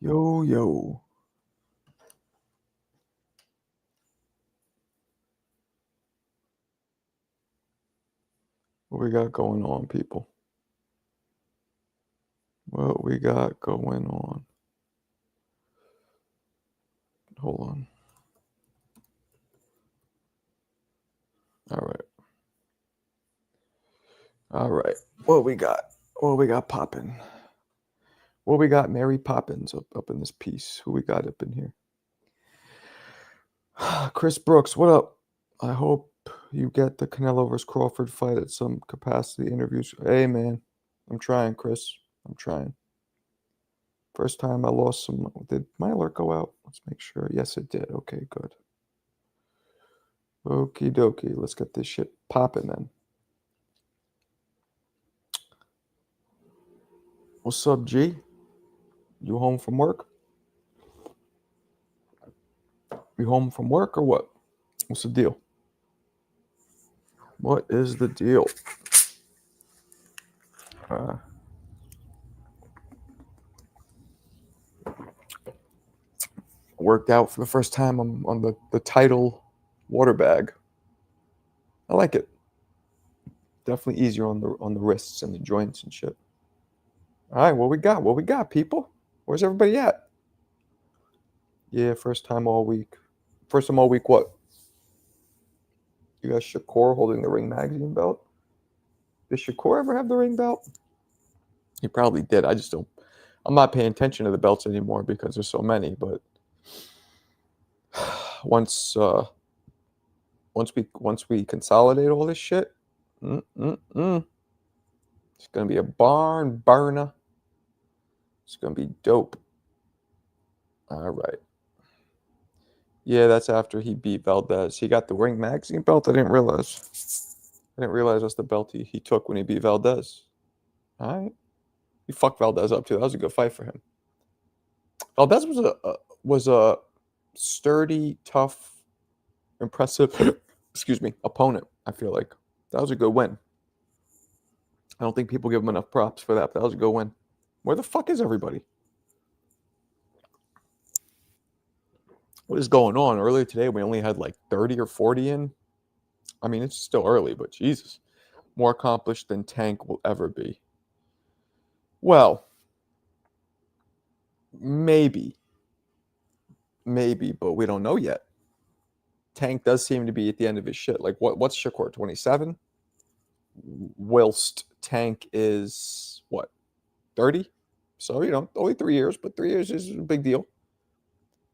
Yo, yo. What we got going on, people? What we got going on? Hold on. All right. All right. What we got? What we got popping? What we got Mary Poppins up in this piece? Who we got up in here? Chris Brooks, what up? I hope you get the Canelo vs. Crawford fight at some capacity interviews. Hey, man. I'm trying, Chris. I'm trying. First time I lost some. Did my alert go out? Let's make sure. Yes, it did. Okay, good. Okie dokie. Let's get this shit popping then. What's up, G? You home from work? You home from work or what? What's the deal? What is the deal? Worked out for the first time on the title water bag. I like it. Definitely easier on the wrists and the joints and shit. All right, what we got? What we got, people? Where's everybody at? Yeah, first time all week. First time all week, what? You got Shakur holding the Ring Magazine belt? Did Shakur ever have the ring belt? He probably did. I just don't. I'm not paying attention to the belts anymore because there's so many. But once we consolidate all this shit, it's gonna be a barn burner. It's gonna be dope. All right. Yeah, that's after he beat Valdez. He got the Ring Magazine belt. I didn't realize. That's the belt he took when he beat Valdez. All right. He fucked Valdez up too. That was a good fight for him. Valdez was a sturdy, tough, impressive, excuse me, opponent. I feel like that was a good win. I don't think people give him enough props for that. But that was a good win. Where the fuck is everybody? What is going on? Earlier today, we only had like 30 or 40 in. I mean, it's still early, but Jesus, more accomplished than Tank will ever be. Well, maybe, but we don't know yet. Tank does seem to be at the end of his shit. Like, what's Shakur, 27? Whilst Tank is, what, 30? So, only 3 years, but 3 years is a big deal.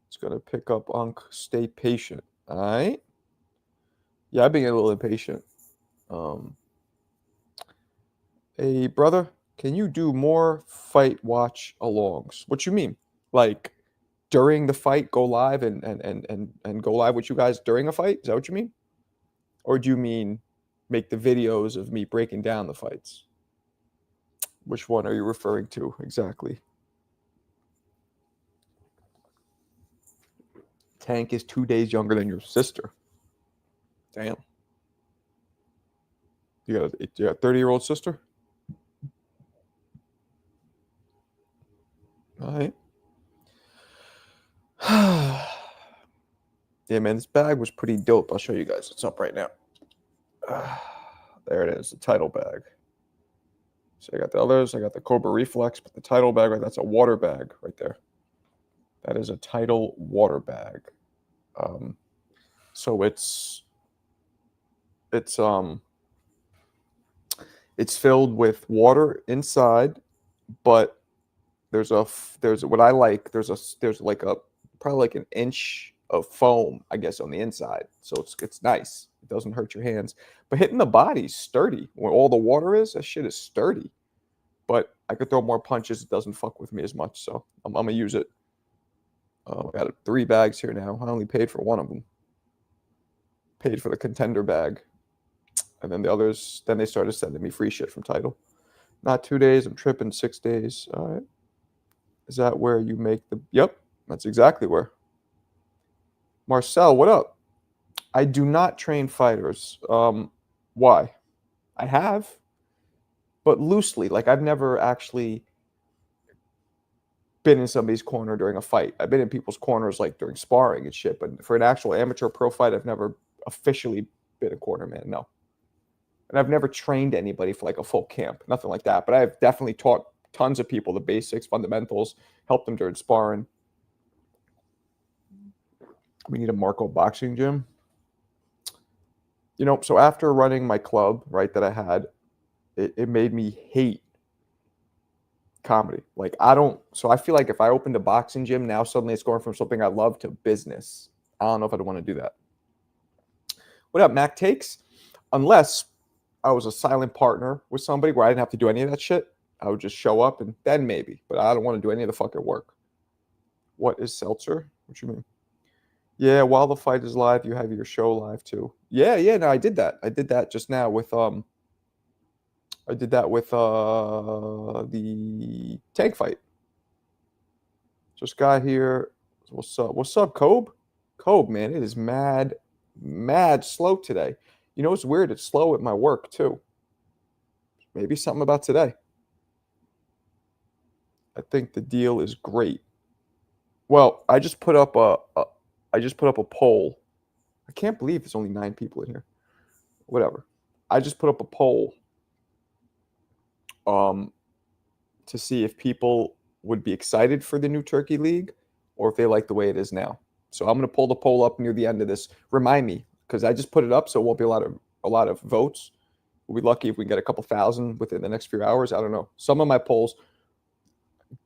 It's going to pick up on stay patient. All right? Yeah, I've been a little impatient. Hey, brother, can you do more fight watch alongs? What you mean? Like, during the fight, go live and go live with you guys during a fight? Is that what you mean? Or do you mean make the videos of me breaking down the fights? Which one are you referring to exactly? Tank is 2 days younger than your sister. Damn. You got a 30-year-old sister? All right. Yeah, man, this bag was pretty dope. I'll show you guys. It's up right now. There it is, the title bag. So I got the others. I got the Cobra Reflex, but the title bag, right, that's a water bag right there. That is a title water bag. So it's filled with water inside, but there's what I like. There's like probably like an inch of foam, I guess, on the inside. So it's nice. It doesn't hurt your hands. But hitting the body's sturdy. Where all the water is, that shit is sturdy. But I could throw more punches. It doesn't fuck with me as much. So I'm gonna use it. I got 3 bags here now. I only paid for one of them. Paid for the contender bag. And then the others, then they started sending me free shit from Tidal. Not 2 days. I'm tripping 6 days. All right. Is that where you make the... Yep, that's exactly where. Marcel, what up? I do not train fighters. Why? I have, but loosely. Like, I've never actually been in somebody's corner during a fight. I've been in people's corners like during sparring and shit, but for an actual amateur pro fight, I've never officially been a corner man. No. And I've never trained anybody for like a full camp, nothing like that. But I've definitely taught tons of people the basics, fundamentals, helped them during sparring. We need a Marco boxing gym. So after running my club, right, that I had, it made me hate comedy. Like so I feel like if I opened a boxing gym now, suddenly it's going from something I love to business. I don't know if I'd want to do that. What up, Mac Takes? Unless I was a silent partner with somebody where I didn't have to do any of that shit. I would just show up and then maybe, but I don't want to do any of the fucking work. What is seltzer? What you mean? Yeah, while the fight is live, you have your show live too. Yeah, no, I did that. I did that just now with the tank fight. Just got here. What's up? What's up, Kobe? Kobe, man, it is mad slow today. It's weird. It's slow at my work too. Maybe something about today. I think the deal is great. Well, I just put up a poll. I can't believe there's only 9 people in here. Whatever. I just put up a poll to see if people would be excited for the new Turkey League or if they like the way it is now. So I'm going to pull the poll up near the end of this. Remind me, because I just put it up, so it won't be a lot of votes. We'll be lucky if we can get a couple thousand within the next few hours. I don't know. Some of my polls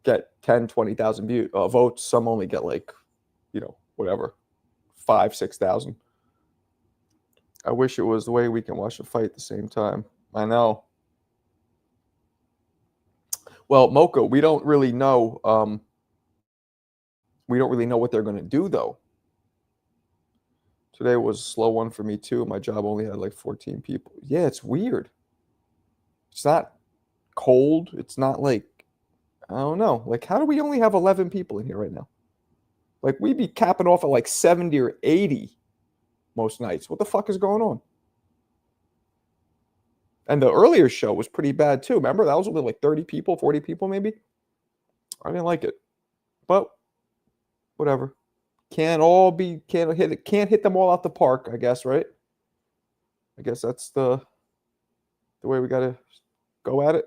get 10, 20,000 votes. Some only get like, whatever, 5,000, 6,000. I wish it was the way we can watch a fight at the same time. I know. Well, Mocha, we don't really know. We don't really know what they're going to do, though. Today was a slow one for me, too. My job only had like 14 people. Yeah, it's weird. It's not cold. It's not like, I don't know. Like, how do we only have 11 people in here right now? Like, we'd be capping off at like 70 or 80 most nights. What the fuck is going on? And the earlier show was pretty bad, too. Remember? That was only like 30 people, 40 people, maybe. I didn't like it. But whatever. Can't hit them all out the park, I guess, right? I guess that's the way we gotta go at it.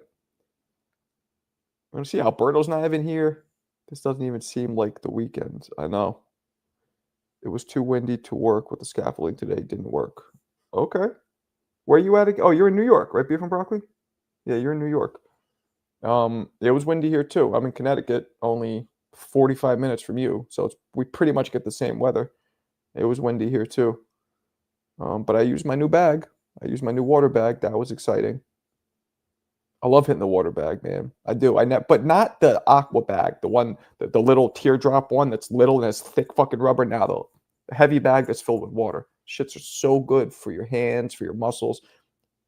Let's see, Alberto's not even here. This doesn't even seem like the weekend. I know. It was too windy to work with the scaffolding today. Didn't work. Okay. Where are you at? Oh, you're in New York, right? Beef and broccoli? Yeah, you're in New York. It was windy here too. I'm in Connecticut, only 45 minutes from you. So we pretty much get the same weather. It was windy here too. But I used my new bag. I used my new water bag. That was exciting. I love hitting the water bag, man. I do. But not the aqua bag, the one, the little teardrop one that's little and has thick fucking rubber. Now the heavy bag that's filled with water. Shits are so good for your hands, for your muscles,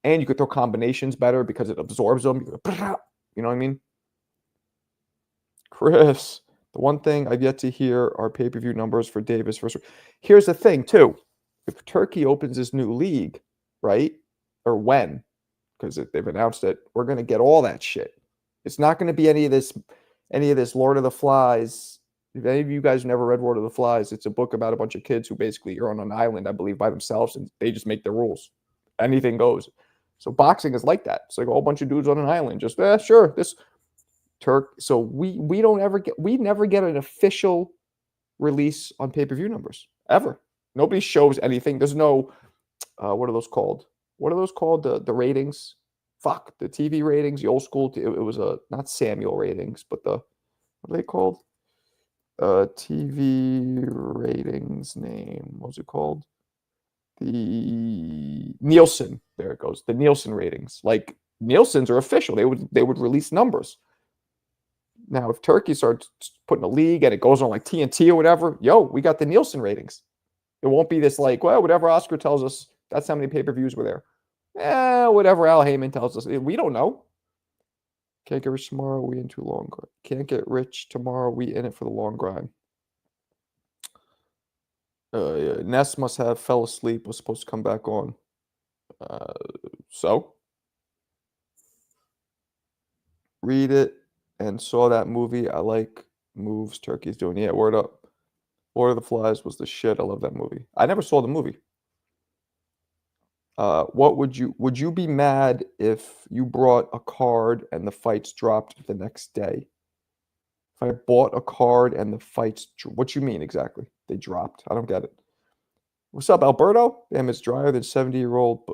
and you could throw combinations better because it absorbs them. You know what I mean? Chris, the one thing I've yet to hear are pay-per-view numbers for Davis versus. Here's the thing, too. If Turkey opens this new league, right, or when, because they've announced it, we're going to get all that shit. It's not going to be any of this Lord of the Flies. If any of you guys never read Lord of the Flies, it's a book about a bunch of kids who basically are on an island, I believe, by themselves, and they just make the rules. Anything goes. So boxing is like that. It's like a whole bunch of dudes on an island. Just sure, this Turk. So we never get an official release on pay-per-view numbers ever. Nobody shows anything. There's no what are those called? What are those called? The ratings? Fuck, the TV ratings, the old school. It was not Samuel ratings, but what are they called? TV ratings name. What was it called? The Nielsen. There it goes. The Nielsen ratings. Like Nielsen's are official. They would release numbers. Now, if Turkey starts putting a league and it goes on like TNT or whatever, we got the Nielsen ratings. It won't be this like, well, whatever Oscar tells us, that's how many pay-per-views were there. Whatever Al Heyman tells us, we don't know. Can't get rich tomorrow, we in too long. Can't get rich tomorrow, we in it for the long grind. Yeah. Ness must have fell asleep, was supposed to come back on. So? Read it and saw that movie. I like moves Turkey's doing. Yeah, word up. Lord of the Flies was the shit. I love that movie. I never saw the movie. What would you be mad if you brought a card and the fights dropped the next day? If I bought a card and the fights, what you mean exactly? They dropped. I don't get it. What's up, Alberto? Damn, it's drier than 70-year-old.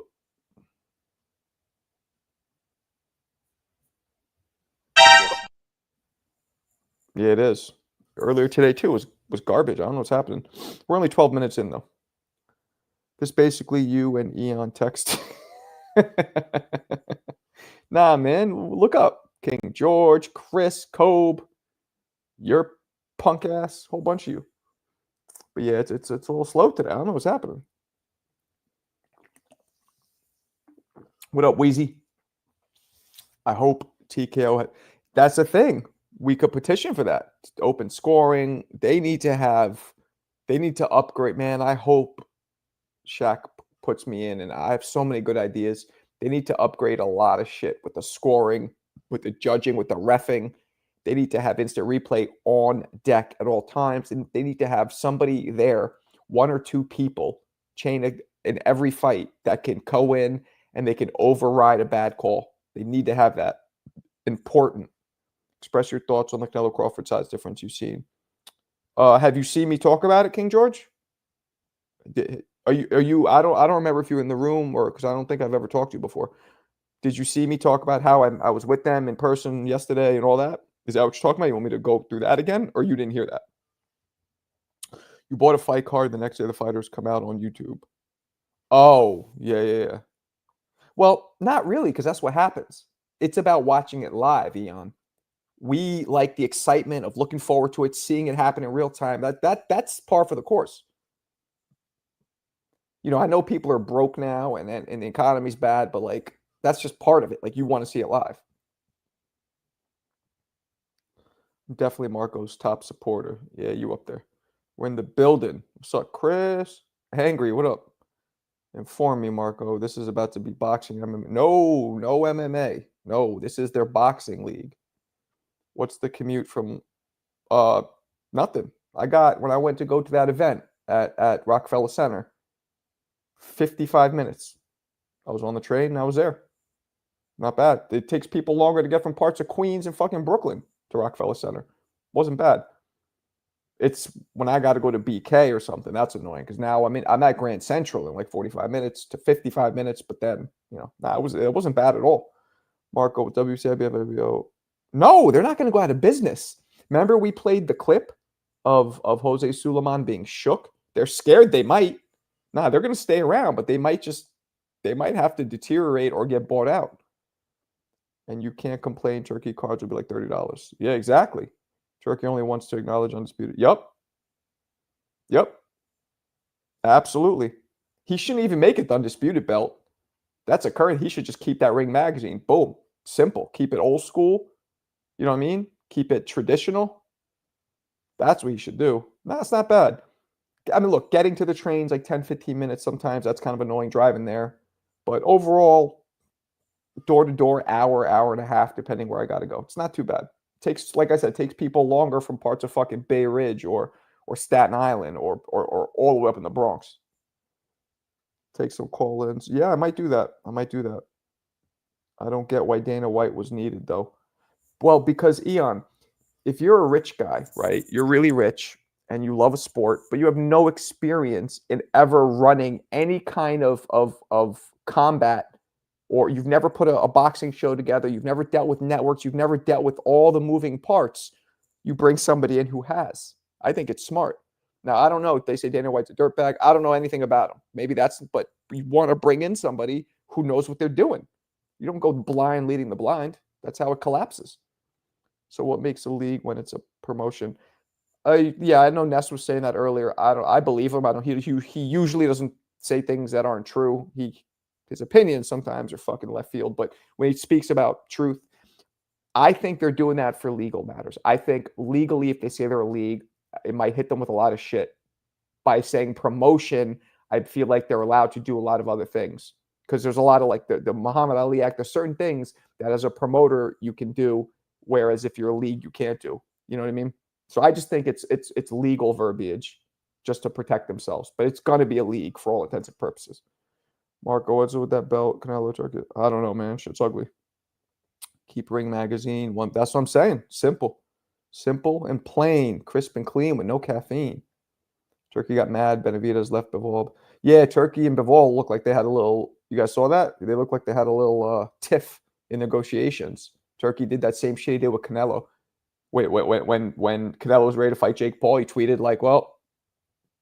Yeah, it is. Earlier today too was garbage. I don't know what's happening. We're only 12 minutes in though. This basically you and Eon text. Nah, man. Look up King George, Chris, Kobe, your punk ass, whole bunch of you. But yeah, it's a little slow today. I don't know what's happening. What up, Wheezy? I hope TKO. That's the thing. We could petition for that. Open scoring. They need to have. They need to upgrade. Man, I hope Shaq puts me in, and I have so many good ideas. They need to upgrade a lot of shit with the scoring, with the judging, with the reffing. They need to have instant replay on deck at all times, and they need to have somebody there, one or two people, in every fight that can go in and they can override a bad call. They need to have that. Important. Express your thoughts on the Canelo Crawford size difference you've seen. Have you seen me talk about it, King George? Are you I don't remember if you were in the room or because I don't think I've ever talked to you before. Did you see me talk about how I was with them in person yesterday and all that? Is that what you're talking about? You want me to go through that again, or you didn't hear that? You bought a fight card the next day the fighters come out on YouTube. Oh, yeah. Well, not really, because that's what happens. It's about watching it live, Eon. We like the excitement of looking forward to it, seeing it happen in real time. That's par for the course. I know people are broke now and the economy's bad, but like that's just part of it. Like you want to see it live. Definitely Marco's top supporter. Yeah, you up there. We're in the building. What's up, Chris? Hangry, what up? Inform me, Marco. This is about to be boxing MMA. No MMA. No, this is their boxing league. What's the commute from uh nothing. I got when I went to go to that event at Rockefeller Center, 55 minutes. I was on the train and I was there. Not bad. It takes people longer to get from parts of Queens and fucking Brooklyn to Rockefeller Center. Wasn't bad. It's when I got to go to BK or something. That's annoying because now I'm at Grand Central in like 45 minutes to 55 minutes, but then nah, it wasn't bad at all. Marco WCIBFBO. No, they're not going to go out of business. Remember we played the clip of Jose Suleiman being shook. They're scared they might. Nah, they're going to stay around, but they might have to deteriorate or get bought out. And you can't complain. Turkey cards will be like $30. Yeah, exactly. Turkey only wants to acknowledge undisputed. Yep. Absolutely. He shouldn't even make it the undisputed belt. That's a current. He should just keep that Ring magazine. Boom. Simple. Keep it old school. You know what I mean? Keep it traditional. That's what he should do. No, that's not bad. I mean, look, getting to the trains like 10, 15 minutes sometimes, that's kind of annoying driving there. But overall, door to door, hour and a half, depending where I got to go. It's not too bad. Takes, like I said, takes people longer from parts of fucking Bay Ridge or Staten Island or all the way up in the Bronx. Take some call-ins. Yeah, I might do that. I don't get why Dana White was needed though. Well, because Eon, if you're a rich guy, right? You're really rich and you love a sport, but you have no experience in ever running any kind of combat, or you've never put a boxing show together, you've never dealt with networks, you've never dealt with all the moving parts, you bring somebody in who has. I think it's smart. Now, I don't know. They say Dana White's a dirtbag. I don't know anything about him. Maybe but you want to bring in somebody who knows what they're doing. You don't go blind leading the blind. That's how it collapses. So what makes a league when it's a promotion? Yeah, I know Ness was saying that earlier. I believe him. I don't. He usually doesn't say things that aren't true. His opinions sometimes are fucking left field, but when he speaks about truth, I think they're doing that for legal matters. I think legally, if they say they're a league, it might hit them with a lot of shit. By saying promotion, I feel like they're allowed to do a lot of other things because there's a lot of like the Muhammad Ali Act. There's certain things that as a promoter you can do, whereas if you're a league, you can't do. You know what I mean? So I just think it's legal verbiage just to protect themselves. But it's going to be a league for all intents and purposes. Marco, what's with that belt? Canelo, Turkey? I don't know, man. Shit's ugly. Keep Ring Magazine. That's what I'm saying. Simple. Simple and plain. Crisp and clean with no caffeine. Turkey got mad. Benavidez left Bivol. Yeah, Turkey and Bivol looked like they had a little. You guys saw that? They looked like they had a little tiff in negotiations. Turkey did that same shit he did with Canelo. Wait, when Canelo was ready to fight Jake Paul, he tweeted like, "Well,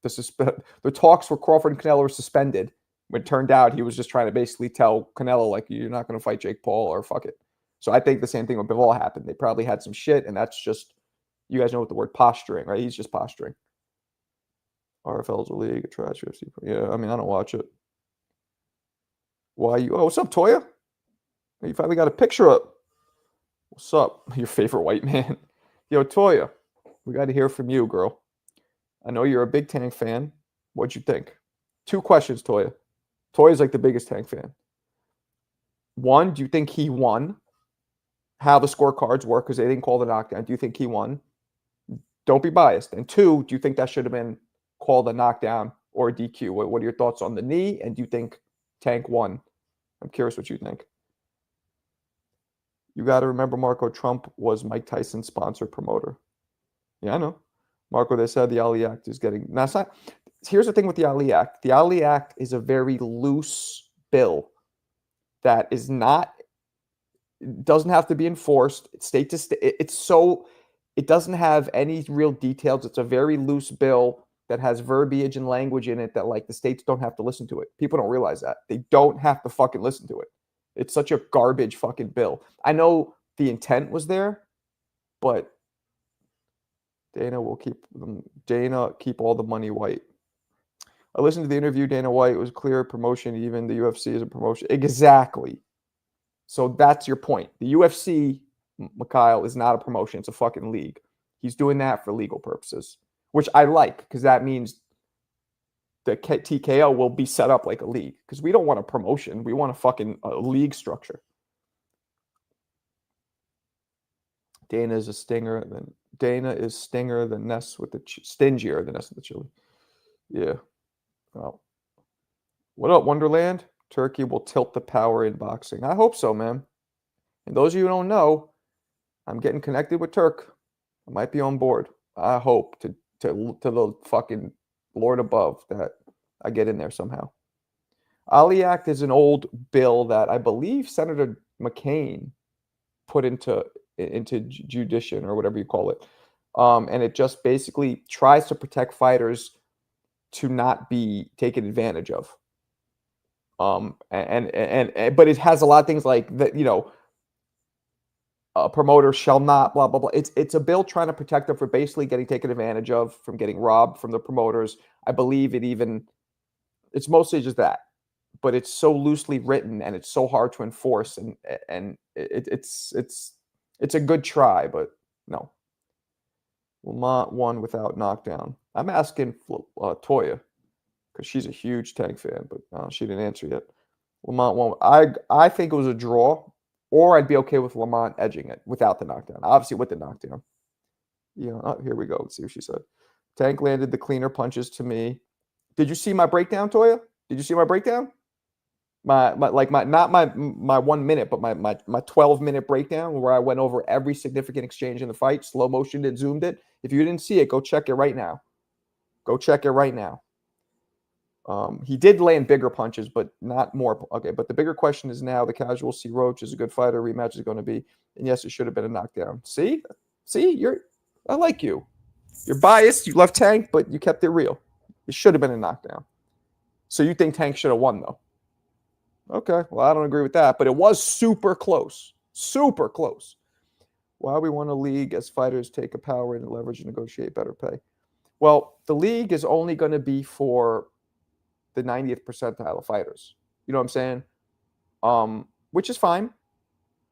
the talks for Crawford and Canelo were suspended." When it turned out he was just trying to basically tell Canelo like, "You're not going to fight Jake Paul or fuck it." So I think the same thing with Bivol happened. They probably had some shit, and that's just, you guys know what the word posturing, right? He's just posturing. RFL's a league, a trash UFC. Yeah, I mean, I don't watch it. Why you? Oh, what's up, Toya? You finally got a picture up. What's up? Your favorite white man. Yo, Toya, we got to hear from you, girl. I know you're a big Tank fan. What'd you think? 2 questions, Toya. Toya's like the biggest Tank fan. 1, do you think he won? How the scorecards work, because they didn't call the knockdown. Do you think he won? Don't be biased. And 2, do you think that should have been called a knockdown or a DQ? What are your thoughts on the knee? And do you think Tank won? I'm curious what you think. You got to remember, Marco, Trump was Mike Tyson's sponsor promoter. Yeah, I know. Marco, they said the Ali Act is getting... Now, it's not... Here's the thing with the Ali Act. The Ali Act is a very loose bill that is not... It doesn't have to be enforced. It's state to state. It's so... It doesn't have any real details. It's a very loose bill that has verbiage and language in it that, like, the states don't have to listen to it. People don't realize that. They don't have to fucking listen to it. It's such a garbage fucking bill. I know the intent was there, but Dana will keep all the money white. I listened to the interview, Dana White. It was clear promotion, even the UFC is a promotion. Exactly. So that's your point. The UFC, Mikhail, is not a promotion. It's a fucking league. He's doing that for legal purposes, which I like, because that means the TKO will be set up like a league, because we don't want a promotion. We want a fucking league structure. Dana is stinger than Ness with the stingier than Ness with the chili. Yeah. Well, what up, Wonderland? Turkey will tilt the power in boxing. I hope so, man. And those of you who don't know, I'm getting connected with Turk. I might be on board. I hope to the fucking Lord above that I get in there somehow. Ali Act is an old bill that I believe Senator McCain put into judition, or whatever you call it. And it just basically tries to protect fighters to not be taken advantage of. But it has a lot of things like that, you know, a promoter shall not, blah, blah, blah. It's a bill trying to protect them from basically getting taken advantage of, from getting robbed from the promoters. I believe it's mostly just that, but it's so loosely written and it's so hard to enforce, and it's a good try, but no. Lamont won without knockdown. I'm asking Toya, because she's a huge Tank fan, but she didn't answer yet. Lamont won. I think it was a draw, or I'd be okay with Lamont edging it without the knockdown. Obviously, with the knockdown. Yeah, here we go. Let's see what she said. Tank landed the cleaner punches to me. Did you see my breakdown, Toya? Did you see my breakdown? Not my 1 minute, but my 12-minute breakdown, where I went over every significant exchange in the fight, slow motioned it, zoomed it. If you didn't see it, go check it right now. Go check it right now. He did land bigger punches, but not more. Okay, but the bigger question is now, the casual see Roach is a good fighter. Rematch is going to be, and yes, it should have been a knockdown. See, I like you. You're biased. You love Tank, but you kept it real. It should have been a knockdown. So you think Tank should have won, though? Okay, well, I don't agree with that, but it was super close. Super close. Why we want a league as fighters take a power and leverage and negotiate better pay? Well, the league is only going to be for the 90th percentile of fighters. You know what I'm saying? Which is fine.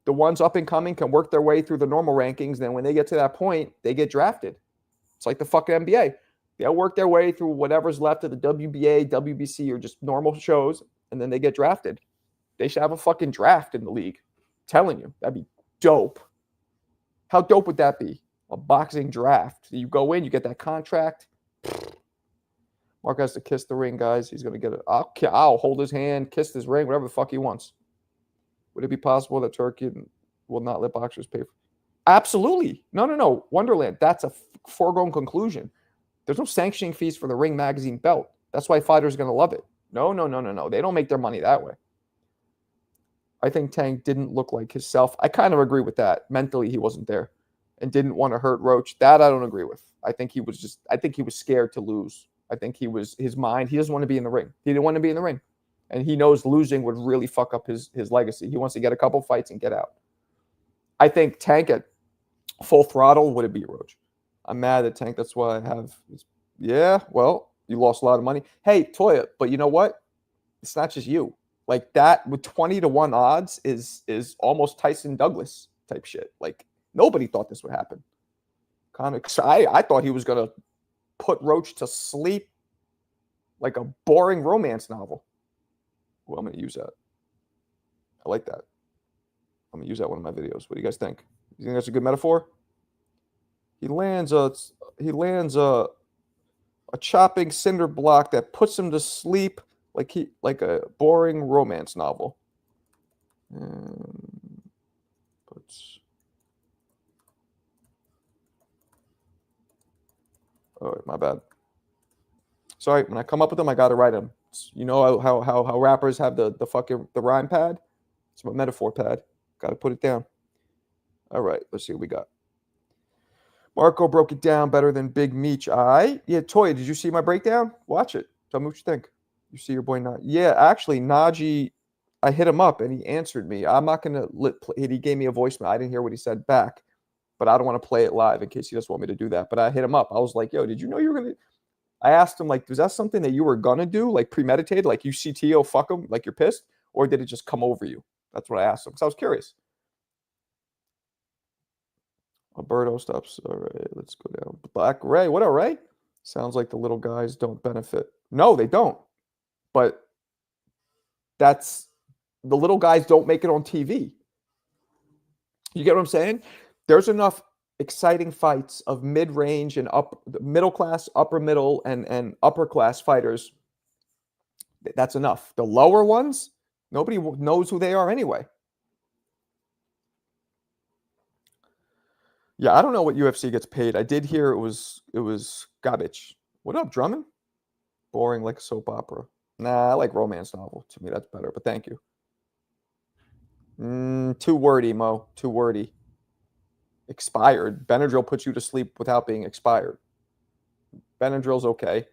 The ones up and coming can work their way through the normal rankings. Then when they get to that point, they get drafted. It's like the fucking NBA. They'll work their way through whatever's left of the WBA, WBC, or just normal shows, and then they get drafted. They should have a fucking draft in the league. I'm telling you, that'd be dope. How dope would that be? A boxing draft. You go in, you get that contract. Mark has to kiss the ring, guys. He's going to get it. I'll hold his hand, kiss his ring, whatever the fuck he wants. Would it be possible that Turkey will not let boxers pay for? Absolutely. No. Wonderland. That's a foregone conclusion. There's no sanctioning fees for the Ring Magazine belt. That's why fighters are going to love it. No. They don't make their money that way. I think Tank didn't look like himself. I kind of agree with that. Mentally, he wasn't there and didn't want to hurt Roach. That I don't agree with. I think he was scared to lose. I think his mind. He doesn't want to be in the ring. He didn't want to be in the ring. And he knows losing would really fuck up his legacy. He wants to get a couple fights and get out. I think Tank at full throttle would have beat Roach. I'm mad at Tank. That's why I have. Yeah, well, you lost a lot of money. Hey, Toya, but you know what? It's not just you. Like that with 20-1 odds is almost Tyson Douglas type shit. Like nobody thought this would happen. I thought he was gonna put Roach to sleep like a boring romance novel. Well, I'm gonna use that. I like that. I'm gonna use that in one of my videos. What do you guys think? You think that's a good metaphor? He lands a chopping cinder block that puts him to sleep like a boring romance novel. Oh, my bad. Sorry, when I come up with them, I gotta write them. You know how rappers have the rhyme pad? It's my metaphor pad. Gotta put it down. All right, let's see what we got. Marco broke it down better than Big Meech. Yeah, Toya, did you see my breakdown? Watch it. Tell me what you think. You see your boy Najee? Yeah, actually, Najee, I hit him up and he answered me. I'm not gonna he gave me a voicemail. I didn't hear what he said back, but I don't want to play it live in case he doesn't want me to do that. But I hit him up. I was like, yo, did you know you were gonna? I asked him, like, was that something that you were gonna do, like premeditated, like you see T.O. fuck him, like you're pissed, or did it just come over you? That's what I asked him because I was curious. Alberto stops. All right, let's go down. Black Ray. What up, Ray? Sounds like the little guys don't benefit. No, they don't. But the little guys don't make it on TV. You get what I'm saying? There's enough exciting fights of mid-range and middle class, upper middle, and upper class fighters. That's enough. The lower ones, nobody knows who they are anyway. Yeah, I don't know what UFC gets paid. I did hear it was garbage. What up, Drummond? Boring like a soap opera. Nah, I like romance novel. To me, that's better. But thank you. Too wordy, Mo. Too wordy. Expired. Benadryl puts you to sleep without being expired. Benadryl's okay.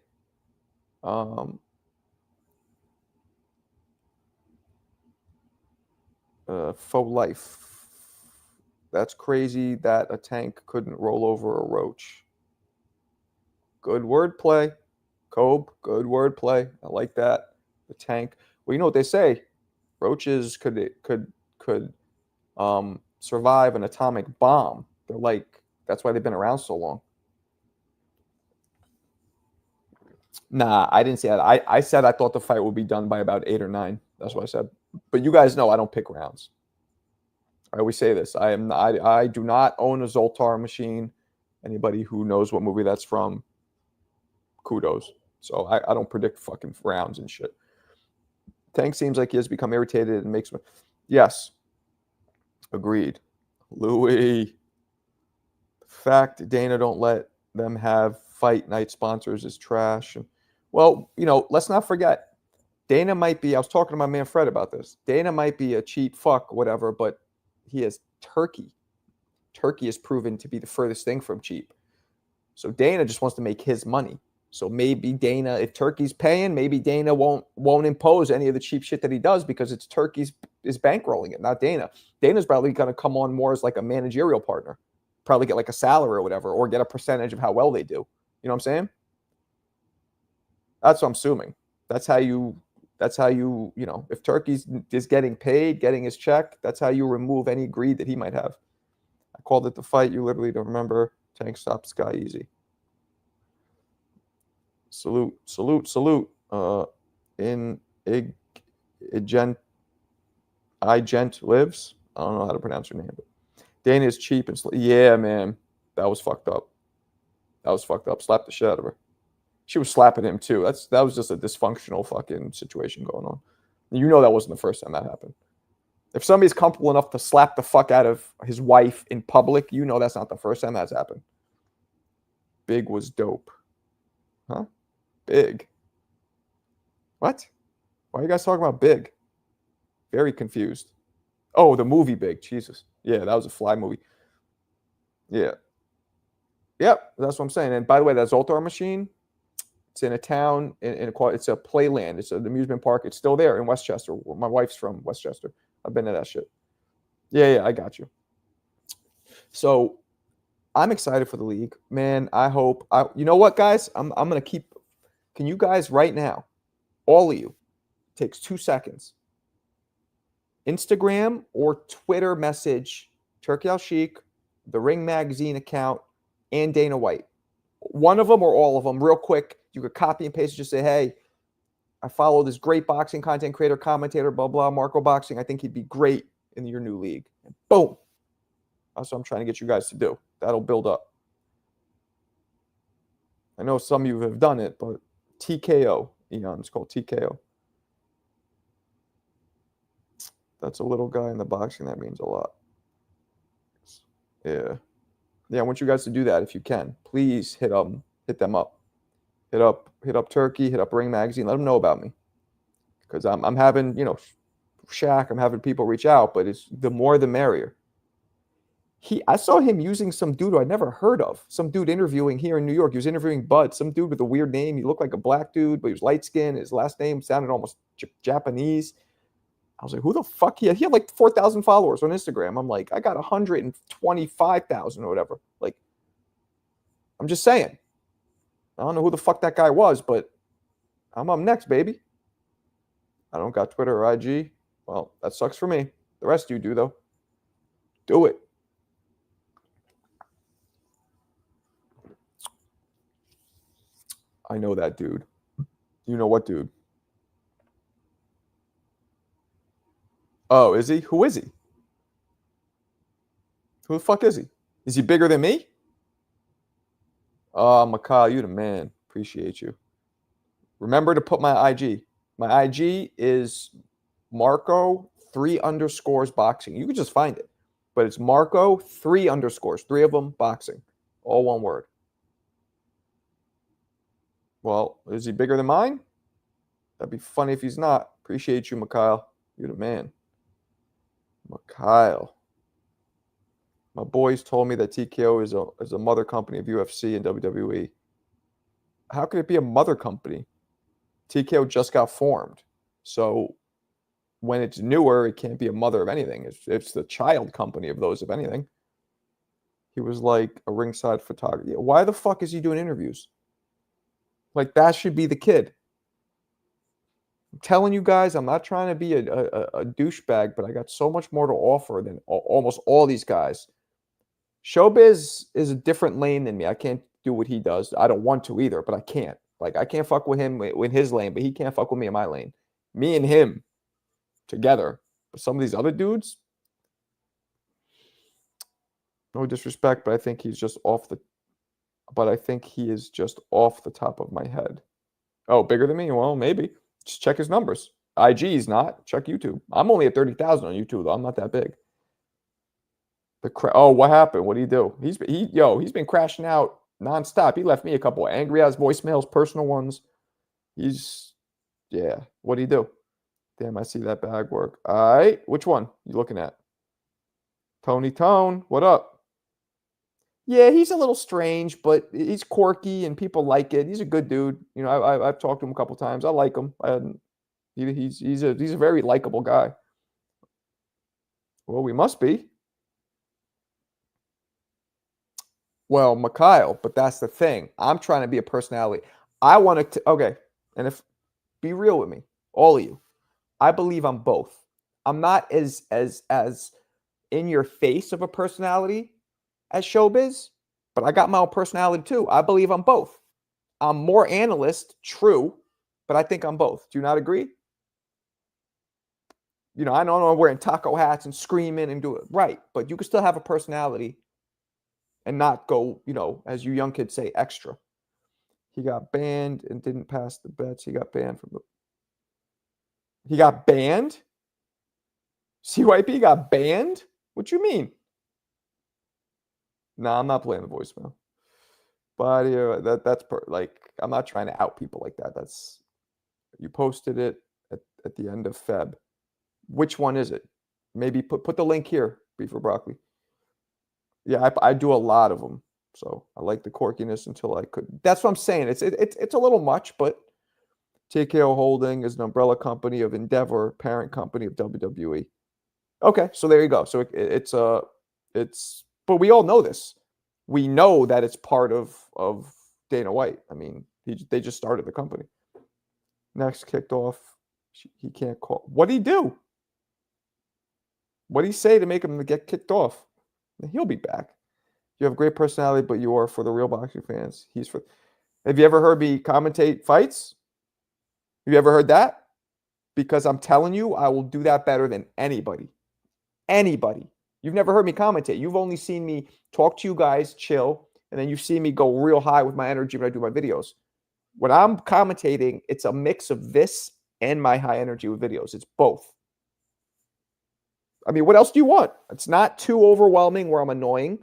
Faux life. That's crazy that a tank couldn't roll over a Roach. Good wordplay. Kobe, good wordplay. I like that. The tank. Well, you know what they say. Roaches could survive an atomic bomb. They're like, that's why they've been around so long. Nah, I didn't say that. I said I thought the fight would be done by about 8 or 9. That's what I said. But you guys know I don't pick rounds. I always say this. I do not own a Zoltar machine. Anybody who knows what movie that's from, kudos. So I don't predict fucking rounds and shit. Tank seems like he has become irritated and makes me. Yes. Agreed. Louis. Fact Dana don't let them have fight night sponsors is trash. Well, let's not forget. Dana might be, I was talking to my man Fred about this. Dana might be a cheap fuck, whatever, but he has Turkey. Turkey has proven to be the furthest thing from cheap. So Dana just wants to make his money. So maybe Dana, if Turkey's paying, maybe Dana won't impose any of the cheap shit that he does because it's Turkey's is bankrolling it, not Dana. Dana's probably going to come on more as like a managerial partner, probably get like a salary or whatever, or get a percentage of how well they do. You know what I'm saying? That's what I'm assuming. That's how you, if Turkey is getting paid, getting his check, that's how you remove any greed that he might have. I called it the fight. You literally don't remember. Tank stops Sky easy. Salute. In Igent lives. I don't know how to pronounce her name, but Dana is cheap and yeah, man. That was fucked up. That was fucked up. Slap the shit out of her. She was slapping him too. That was just a dysfunctional fucking situation going on. You know that wasn't the first time that happened. If somebody's comfortable enough to slap the fuck out of his wife in public, you know that's not the first time that's happened. Big was dope. Huh? Big. What? Why are you guys talking about Big? Very confused. Oh, the movie Big. Jesus. Yeah, that was a fly movie. Yeah. Yep, that's what I'm saying. And by the way, that Zoltar machine, it's in a town, it's a playland. It's an amusement park. It's still there in Westchester. My wife's from Westchester. I've been to that shit. Yeah, I got you. So I'm excited for the league, man. You know what, guys? I'm gonna keep. Can you guys right now, all of you, takes 2 seconds, Instagram or Twitter message Turkey Al Sheik, the Ring Magazine account, and Dana White. One of them or all of them, real quick. You could copy and paste. Just say, hey, I follow this great boxing content creator, commentator, blah blah, Marco Boxing. I think he'd be great in your new league. And boom. That's what I'm trying to get you guys to do. That'll build up. I know some of you have done it, but TKO, Eon, it's called TKO. That's a little guy in the boxing. That means a lot. Yeah. I want you guys to do that if you can. Please hit them up. Hit up Turkey, hit up Ring Magazine. Let them know about me. Because I'm having, Shaq, I'm having people reach out, but it's the more the merrier. I saw him using some dude who I'd never heard of. Some dude interviewing here in New York. He was interviewing Bud, some dude with a weird name. He looked like a black dude, but he was light skinned. His last name sounded almost Japanese. I was like, who the fuck? He had like 4,000 followers on Instagram. I'm like, I got 125,000 or whatever. Like, I'm just saying. I don't know who the fuck that guy was, but I'm up next, baby. I don't got Twitter or IG. Well, that sucks for me. The rest of you do, though. Do it. I know that dude. You know what dude? Oh, is he? Who is he? Who the fuck is he? Is he bigger than me? Oh, Mikhail, you the man. Appreciate you. Remember to put my IG. My IG is Marco 3_ boxing. You can just find it. But it's Marco 3_, 3 of them boxing. All one word. Well, is he bigger than mine? That'd be funny if he's not. Appreciate you, Mikhail. You're the man. Mikhail. My boys told me that TKO is a mother company of UFC and WWE. How could it be a mother company? TKO just got formed. So when it's newer, it can't be a mother of anything. It's the child company of those, if anything. He was like a ringside photographer. Why the fuck is he doing interviews? Like, that should be the kid. I'm telling you guys, I'm not trying to be a douchebag, but I got so much more to offer than almost all these guys. Showbiz is a different lane than me. I can't do what he does. I don't want to either, but I can't. Like, I can't fuck with him in his lane, but he can't fuck with me in my lane. Me and him together. But some of these other dudes, no disrespect, but I think he's just off the. But I think he is just off the top of my head. Oh, bigger than me? Well, maybe. Just check his numbers. IG is not. Check YouTube. I'm only at 30,000 on YouTube, though. I'm not that big. What happened? What did he do? He's been crashing out nonstop. He left me a couple of angry ass voicemails, personal ones. What did he do? Damn, I see that bag work. All right, which one you looking at? Tony Tone, what up? Yeah, he's a little strange, but he's quirky and people like it. He's a good dude. I've talked to him a couple times. I like him. He's a very likable guy. Well, we must be. Well, Mikhail, but that's the thing. I'm trying to be a personality. I want to. Okay, and be real with me, all of you. I believe I'm both. I'm not as in your face of a personality as Showbiz, but I got my own personality too. I believe I'm both. I'm more analyst, true, but I think I'm both. Do you not agree? I don't know, wearing taco hats and screaming and do it right, but you can still have a personality and not go, as you young kids say, extra. He got banned and didn't pass the bets. He got banned from the. He got banned? CYP got banned? What you mean? Nah, I'm not playing the voicemail. But that's like, I'm not trying to out people like that. That's, you posted it at the end of Feb. Which one is it? Maybe put the link here, Beef or Broccoli. Yeah, I do a lot of them. So I like the quirkiness until I could. That's what I'm saying. It's a little much, but TKO Holding is an umbrella company of Endeavor, parent company of WWE. Okay, so there you go. So but we all know this. We know that it's part of Dana White. I mean, they just started the company. Next kicked off. He can't call. What did he do? What did he say to make him get kicked off? He'll be back. You have great personality, but you are for the real boxing fans. He's for. Have you ever heard me commentate fights? Have you ever heard that? Because I'm telling you, I will do that better than anybody. Anybody. You've never heard me commentate. You've only seen me talk to you guys, chill, and then you've seen me go real high with my energy when I do my videos. When I'm commentating, it's a mix of this and my high energy with videos. It's both. I mean, what else do you want? It's not too overwhelming where I'm annoying,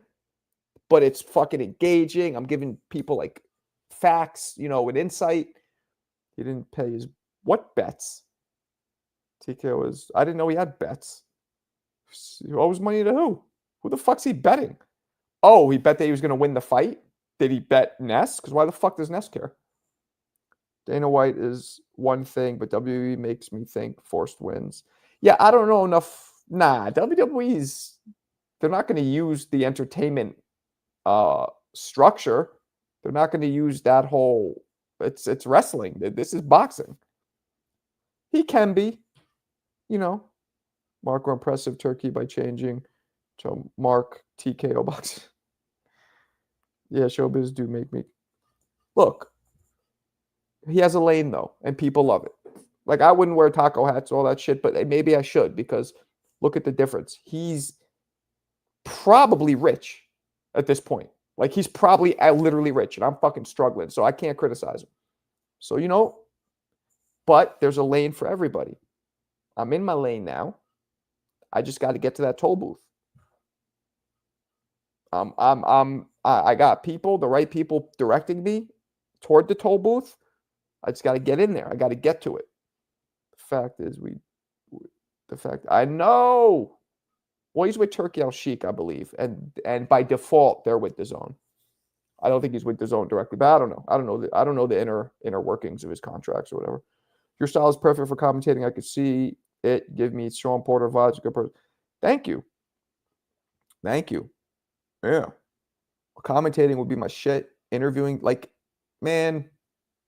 but it's fucking engaging. I'm giving people like facts, with insight. He didn't pay his what bets? TKO is. I didn't know he had bets. He owes money to who? Who the fuck's he betting? Oh, he bet that he was going to win the fight? Did he bet Ness? Because why the fuck does Ness care? Dana White is one thing, but WWE makes me think forced wins. Yeah, I don't know enough. Nah, WWE's, they're not going to use the entertainment structure. They're not going to use that whole, it's wrestling. This is boxing. He can be, Mark impressive Turkey by changing to Mark TKO box. Yeah, showbiz do make me. Look, he has a lane though, and people love it. Like I wouldn't wear taco hats, all that shit, but maybe I should because look at the difference. He's probably rich at this point. Like he's probably literally rich, and I'm fucking struggling, so I can't criticize him. So but there's a lane for everybody. I'm in my lane now. I just got to get to that toll booth. I got people, the right people directing me toward the toll booth. I just got to get in there. I got to get to it. The fact is, I know. Well, he's with Turki Al Sheikh, I believe, and by default, they're with DAZN. I don't think he's with DAZN directly, but I don't know. I don't know the inner workings of his contracts or whatever. Your style is perfect for commentating. I could see it. Give me Sean Porter vibes. Good person. Thank you. Yeah. Commentating would be my shit. Interviewing, like, man,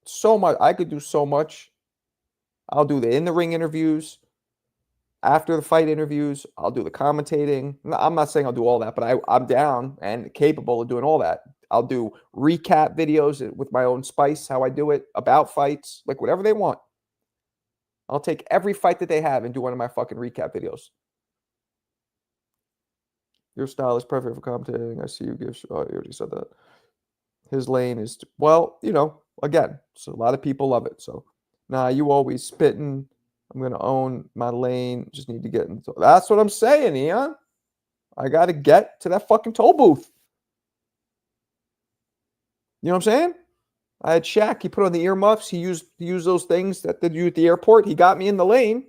so much. I could do so much. I'll do the in-the-ring interviews. After the fight interviews, I'll do the commentating. I'm not saying I'll do all that, but I'm down and capable of doing all that. I'll do recap videos with my own spice, how I do it, about fights, like whatever they want. I'll take every fight that they have and do one of my fucking recap videos. Your style is perfect for commentating. I see you give. Oh, you already said that. His lane is, well, again, so a lot of people love it. So, nah, you always spitting. I'm going to own my lane. Just need to get into. That's what I'm saying, Eon. I got to get to that fucking toll booth. You know what I'm saying? I had Shaq. He put on the earmuffs. He used those things that they do at the airport. He got me in the lane.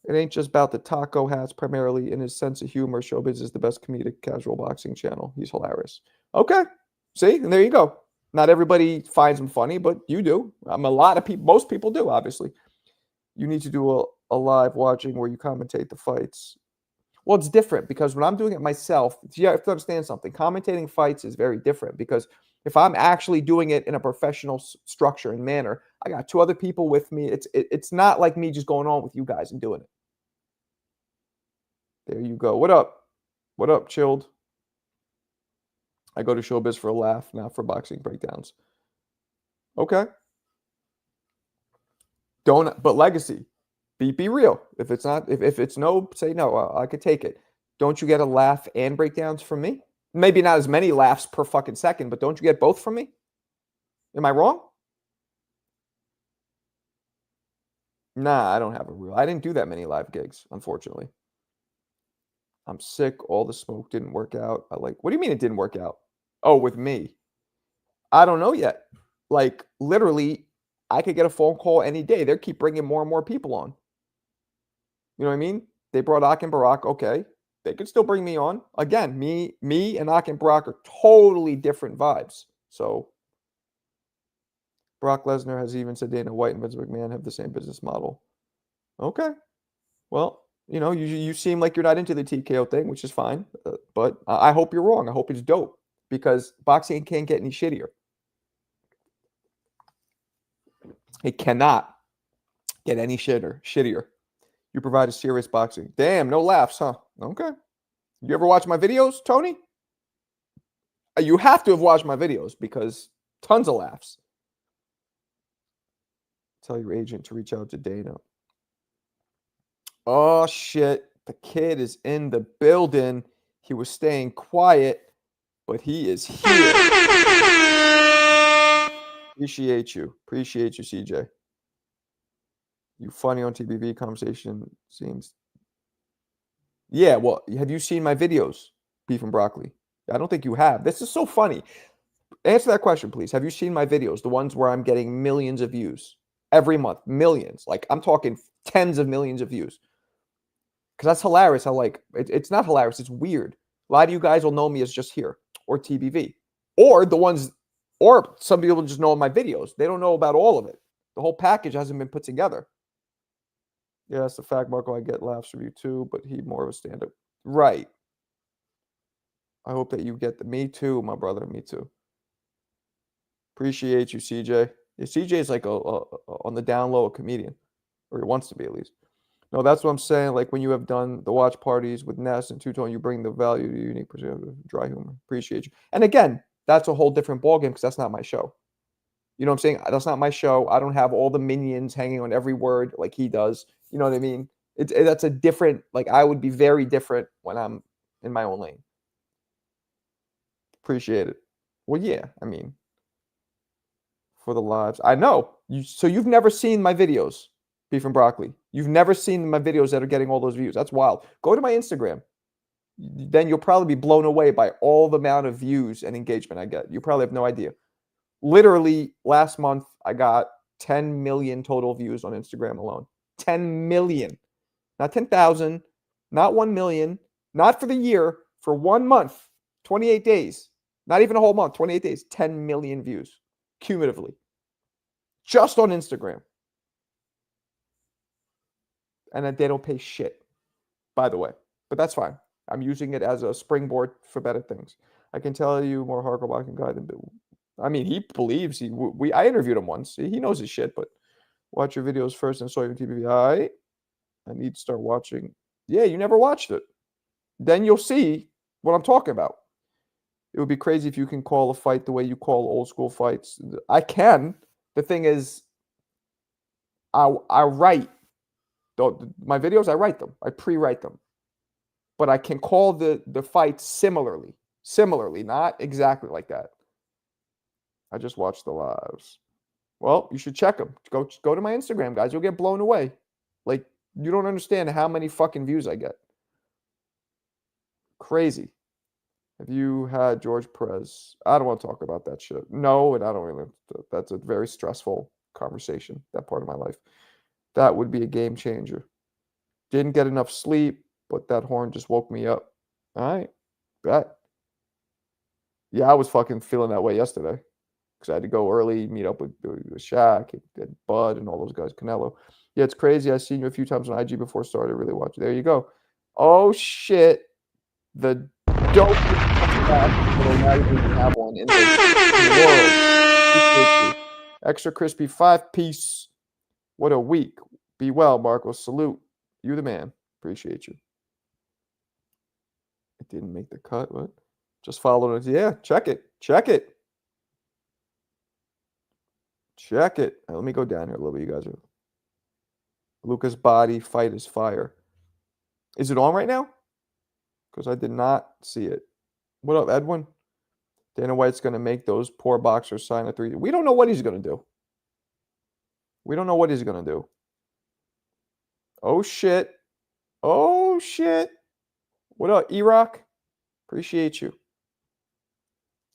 It ain't just about the taco hats primarily. In his sense of humor, Showbiz is the best comedic casual boxing channel. He's hilarious. Okay. See? And there you go. Not everybody finds him funny, but you do. A lot of people, most people do, obviously. You need to do a live watching where you commentate the fights. Well, it's different because when I'm doing it myself, you have to understand something. Commentating fights is very different because if I'm actually doing it in a professional structure and manner, I got two other people with me. It's not like me just going on with you guys and doing it. There you go. What up? What up, chilled? I go to Showbiz for a laugh, not for boxing breakdowns. Okay. But legacy. Be real. If it's not, if it's no, say no. I could take it. Don't you get a laugh and breakdowns from me? Maybe not as many laughs per fucking second, but don't you get both from me? Am I wrong? Nah, I don't have a rule. I didn't do that many live gigs, unfortunately. I'm sick. All the smoke didn't work out. What do you mean it didn't work out? Oh, with me. I don't know yet. Like, literally, I could get a phone call any day. They keep bringing more and more people on. You know what I mean? They brought Ak and Barack. Okay. They could still bring me on. Again, me and Ak and Barack are totally different vibes. So Brock Lesnar has even said Dana White and Vince McMahon have the same business model. Okay. Well, you seem like you're not into the TKO thing, which is fine. But I hope you're wrong. I hope it's dope because boxing can't get any shittier. It cannot get any shittier. You provide a serious boxing. Damn, no laughs, huh? Okay. You ever watch my videos, Tony? You have to have watched my videos because tons of laughs. Tell your agent to reach out to Dana. Oh, shit. The kid is in the building. He was staying quiet, but he is here. Appreciate you. Appreciate you, CJ. You funny on TBV conversation seems. Yeah, well, have you seen my videos, Beef and Broccoli? I don't think you have. This is so funny. Answer that question, please. Have you seen my videos, the ones where I'm getting millions of views every month? Millions. Like, I'm talking tens of millions of views. Because that's hilarious. How, it's not hilarious. It's weird. A lot of you guys will know me as just here or TBV. Or some people just know my videos. They don't know about all of it. The whole package hasn't been put together. Yeah, that's the fact, Marco. I get laughs from you too, but he more of a stand-up. Right. I hope that you get me too, my brother. Me too. Appreciate you, CJ. Yeah, CJ is like on the down low a comedian, or he wants to be at least. No, that's what I'm saying. Like when you have done the watch parties with Ness and Two Tone, you bring the value to unique perspective, dry humor. Appreciate you. And again, that's a whole different ballgame because that's not my show. You know what I'm saying? That's not my show. I don't have all the minions hanging on every word like he does. You know what I mean? That's a different. Like I would be very different when I'm in my own lane. Appreciate it. Well, yeah. I mean, for the lives, I know you. So you've never seen my videos, Beef and Broccoli. You've never seen my videos that are getting all those views. That's wild. Go to my Instagram. Then you'll probably be blown away by all the amount of views and engagement I get. You probably have no idea. Literally, last month, I got 10 million total views on Instagram alone. 10 million. Not 10,000, not 1 million, not for the year, for 1 month, 28 days. Not even a whole month, 28 days, 10 million views cumulatively. Just on Instagram. And then they don't pay shit, by the way. But that's fine. I'm using it as a springboard for better things. I can tell you more hardcore boxing guy than Bill. I mean, he believes I interviewed him once. He knows his shit, but watch your videos first and saw you on TV. I need to start watching. Yeah, you never watched it. Then you'll see what I'm talking about. It would be crazy if you can call a fight the way you call old school fights. I can. The thing is, I write my videos. I write them. I pre-write them, but I can call the fights similarly, not exactly like that. I just watched the lives. Well, you should check them. Go to my Instagram, guys. You'll get blown away. Like you don't understand how many fucking views I get. Crazy. Have you had George Perez? I don't want to talk about that shit. No, and I don't really. That's a very stressful conversation. That part of my life. That would be a game changer. Didn't get enough sleep, but that horn just woke me up. All right, bet. Yeah, I was fucking feeling that way yesterday because I had to go early, meet up with Shaq and Bud and all those guys. Canelo. Yeah, it's crazy. I've seen you a few times on IG before started really watching. There you go. Oh shit. The dope is coming back. Well, now you have one in the world. Extra crispy 5-piece. What a week. Be well, Marco. Salute. You the man. Appreciate you. It didn't make the cut. What? Just followed it. Yeah, check it. Check it. Check it. Let me go down here a little bit. You guys are. Lucas Body fight is fire. Is it on right now? because I did not see it. What up, Edwin? Dana White's going to make those poor boxers sign a 3. We don't know what he's going to do. We don't know what he's going to do. Oh, shit. Oh, shit. What up, E-Rock? Appreciate you.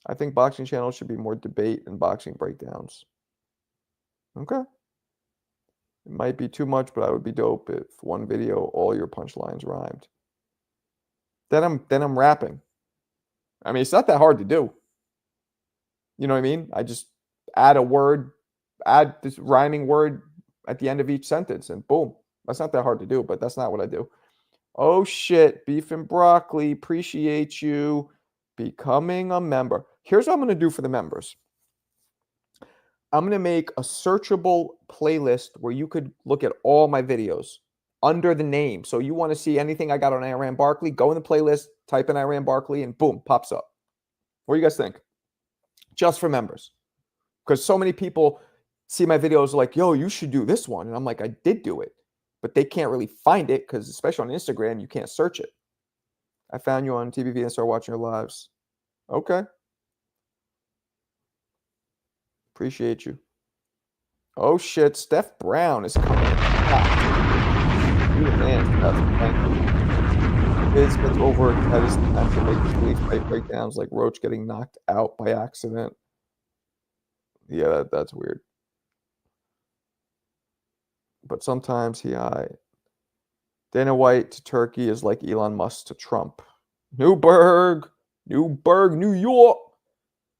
I think boxing channels should be more debate and boxing breakdowns. Okay. It might be too much, but I would be dope if one video, all your punchlines rhymed. Then I'm rapping. I mean, it's not that hard to do. You know what I mean? I just add a word, add this rhyming word at the end of each sentence, and boom. That's not that hard to do, but that's not what I do. Oh shit, beef and broccoli. Appreciate you becoming a member. Here's what I'm gonna do for the members. I'm gonna make a searchable playlist where you could look at all my videos under the name. So you want to see anything I got on Iran Barkley, go in the playlist, type in Iran Barkley, and boom, pops up. What do you guys think? Just for members. Because so many people see my videos like, yo, you should do this one. And I'm like, I did do it. But they can't really find it because, especially on Instagram, you can't search it. I found you on TBV and started watching your lives. Okay. Appreciate you. Oh, shit. Steph Brown is coming in hot. You the man, Steph. Thank you. Kids gets over that is time to make belief fight breakdowns like Roach getting knocked out by accident. Yeah, that's weird. But sometimes Dana White to Turkey is like Elon Musk to Trump. Newburgh, New York.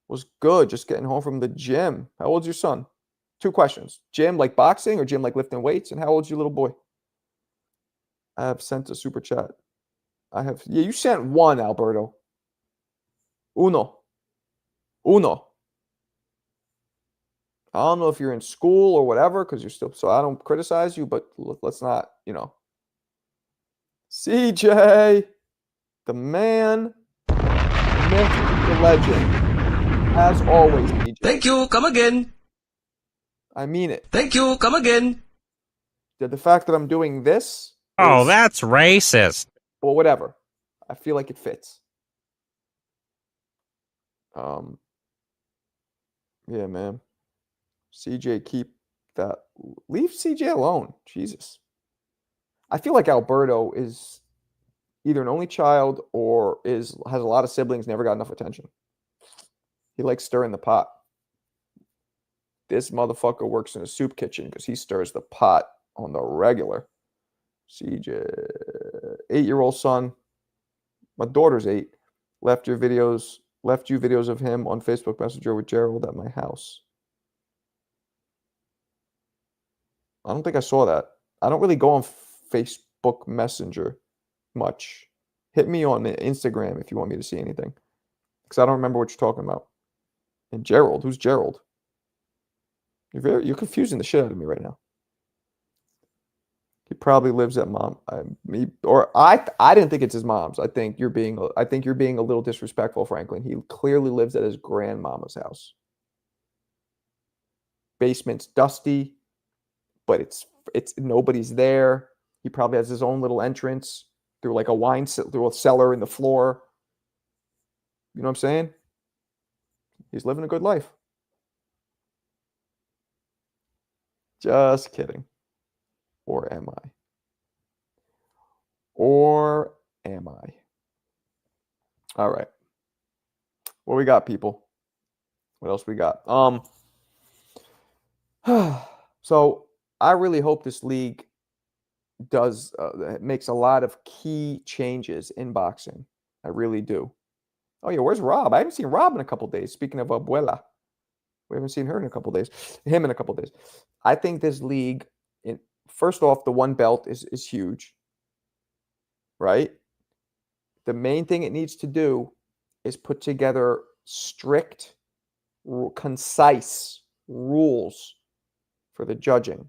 Was good. Just getting home from the gym. How old's your son? 2 questions. Gym like boxing or gym like lifting weights? And how old's your little boy? I have sent a super chat. Yeah, you sent one, Alberto. Uno. I don't know if you're in school or whatever, because you're still, so I don't criticize you, but let's not, CJ, the man, the myth, the legend. As always, CJ. Thank you, come again. I mean it. Thank you, come again. The fact that I'm doing this. Oh, that's racist. Well, whatever. I feel like it fits. Yeah, man. CJ, leave CJ alone. Jesus. I feel like Alberto is either an only child or has a lot of siblings, never got enough attention. He likes stirring the pot. This motherfucker works in a soup kitchen because he stirs the pot on the regular. CJ, 8-year-old son. My daughter's 8. Left you videos of him on Facebook Messenger with Gerald at my house. I don't think I saw that. I don't really go on Facebook Messenger much. Hit me on Instagram if you want me to see anything. Because I don't remember what you're talking about. And Gerald, who's Gerald? You're confusing the shit out of me right now. He probably lives at mom. I didn't think it's his mom's. I think you're being a little disrespectful, Franklin. He clearly lives at his grandmama's house. Basement's dusty, but it's nobody's there. He probably has his own little entrance through like through a cellar in the floor. You know what I'm saying? He's living a good life. Just kidding. Or am I? All right. What we got, people? What else we got? So I really hope this league makes a lot of key changes in boxing. I really do. Oh yeah, where's Rob? I haven't seen Rob in a couple days. Speaking of Abuela, we haven't seen her in a couple days. Him in a couple days. I think this league, first off, the one belt is huge, right? The main thing it needs to do is put together strict, concise rules for the judging,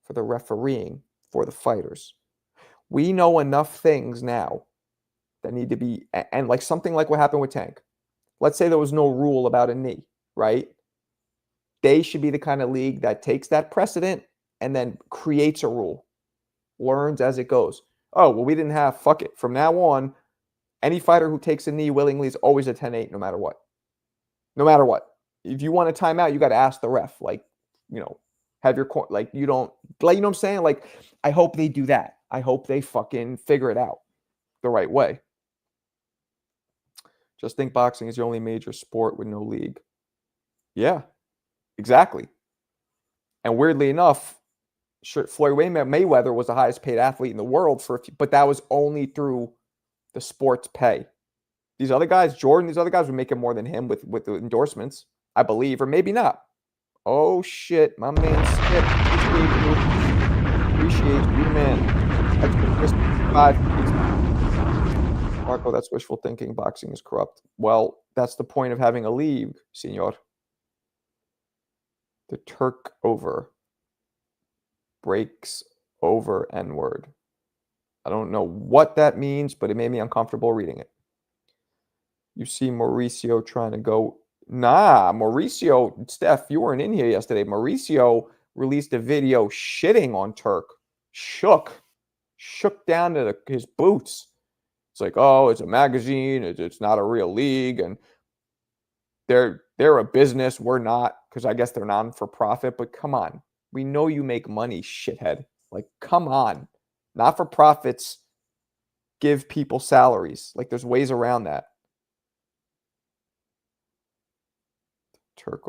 for the refereeing, for the fighters. We know enough things now that need to be, and like something like what happened with Tank. Let's say there was no rule about a knee, right? They should be the kind of league that takes that precedent and then creates a rule, learns as it goes. Oh, well, we didn't have, fuck it. From now on, Any fighter who takes a knee willingly is always a 10-8 no matter what. No matter what. If you want a timeout, you got to ask the ref. Like, have your like you don't like, you know what I'm saying? Like, I hope they do that. I hope they fucking figure it out the right way. Just think boxing is the only major sport with no league. Yeah, exactly. And weirdly enough, Floyd Mayweather was the highest paid athlete in the world but that was only through the sports pay. These other guys, Jordan, these other guys were making more than him with the endorsements, I believe, or maybe not. Oh shit, my man Skip. Appreciate you, man. That's been Chris 5. Marco, that's wishful thinking. Boxing is corrupt. Well, that's the point of having a league, senor. The Turk over. Breaks over N-word. I don't know what that means, but it made me uncomfortable reading it. You see Mauricio trying to go. Nah, Mauricio, Steph, you weren't in here yesterday. Mauricio released a video shitting on Turk. Shook down to his boots. It's like, oh, it's a magazine. It's not a real league. And they're a business. We're not, because I guess they're non-for-profit. But come on. We know you make money, shithead. Like, come on. Not-for-profits give people salaries. Like, there's ways around that. Turk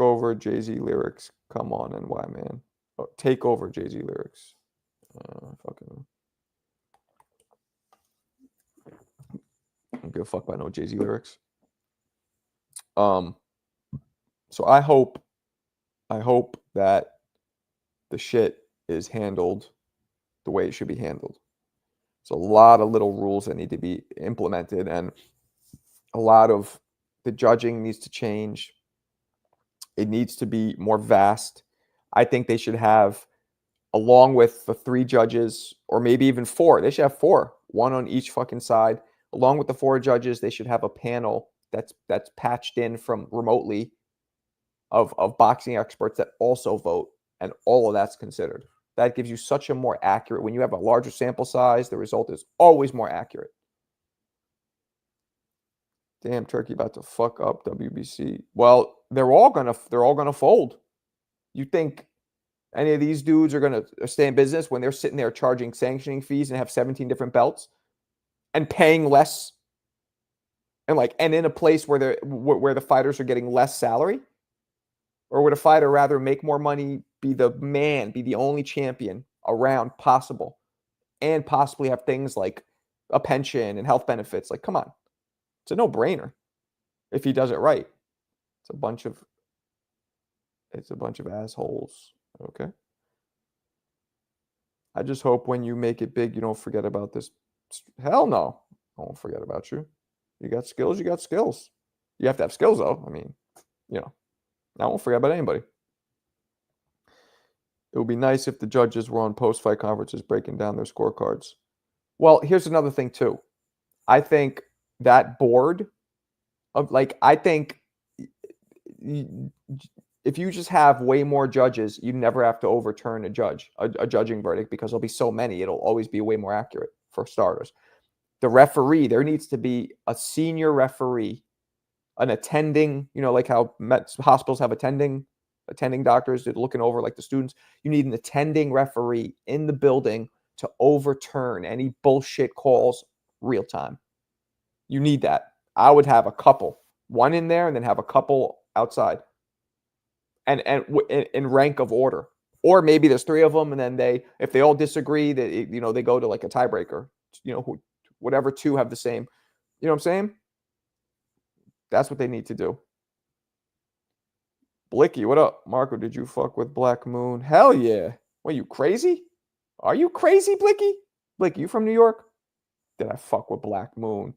over, Jay-Z lyrics. Come on, NY, man. Oh, take over Jay-Z lyrics. Fucking. I don't give a fuck about no Jay-Z lyrics. So I hope that the shit is handled the way it should be handled. There's a lot of little rules that need to be implemented, and a lot of the judging needs to change. It needs to be more vast. I think they should have, along with the 3 judges, or maybe even 4, they should have 4, 1 on each fucking side. Along with the 4 judges, they should have a panel that's patched in from remotely of boxing experts that also vote, and all of that's considered. That gives you such a more accurate, when you have a larger sample size, the result is always more accurate. Damn, Turkey about to fuck up WBC. Well, they're all gonna fold. You think any of these dudes are gonna stay in business when they're sitting there charging sanctioning fees and have 17 different belts and paying less, and in a place where the fighters are getting less salary? Or would a fighter rather make more money, be the man, be the only champion around possible, and possibly have things like a pension and health benefits? Like, come on. It's a no-brainer if he does it right. It's a bunch of assholes. Okay. I just hope when you make it big, you don't forget about this. Hell no. I won't forget about you. You got skills, you got skills. You have to have skills, though. I mean, I won't forget about anybody. It would be nice if the judges were on post-fight conferences breaking down their scorecards. Well, here's another thing, too. I think that board of, I think if you just have way more judges, you never have to overturn a judging verdict, because there'll be so many. It'll always be way more accurate, for starters. The referee, there needs to be a senior referee, an attending, like how hospitals have attending doctors that are looking over like the students. You need an attending referee in the building to overturn any bullshit calls real time. You need that. I would have a couple, one in there and then have a couple outside, and in rank of order. Or maybe there's 3 of them, and then if they all disagree, they go to like a tiebreaker. Whatever 2 have the same. You know what I'm saying? That's what they need to do. Blicky, what up? Marco, did you fuck with Black Moon? Hell yeah. What, you crazy? Are you crazy, Blicky? Blicky, you from New York? Did I fuck with Black Moon?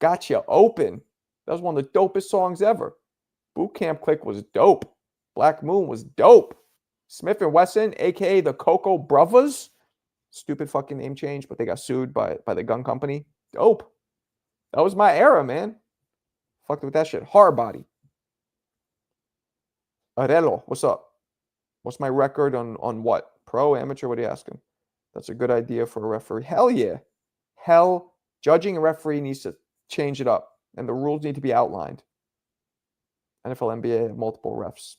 Gotcha open. That was one of the dopest songs ever. Boot Camp Click was dope. Black Moon was dope. Smith & Wesson, a.k.a. the Coco Brothers. Stupid fucking name change, but they got sued by the gun company. Dope. That was my era, man. Fucked with that shit. Hard body. Arelo, what's up? What's my record on what? Pro, amateur? What are you asking? That's a good idea for a referee. Hell yeah. hell, judging and referee needs to change it up, and the rules need to be outlined. NFL, NBA have multiple refs.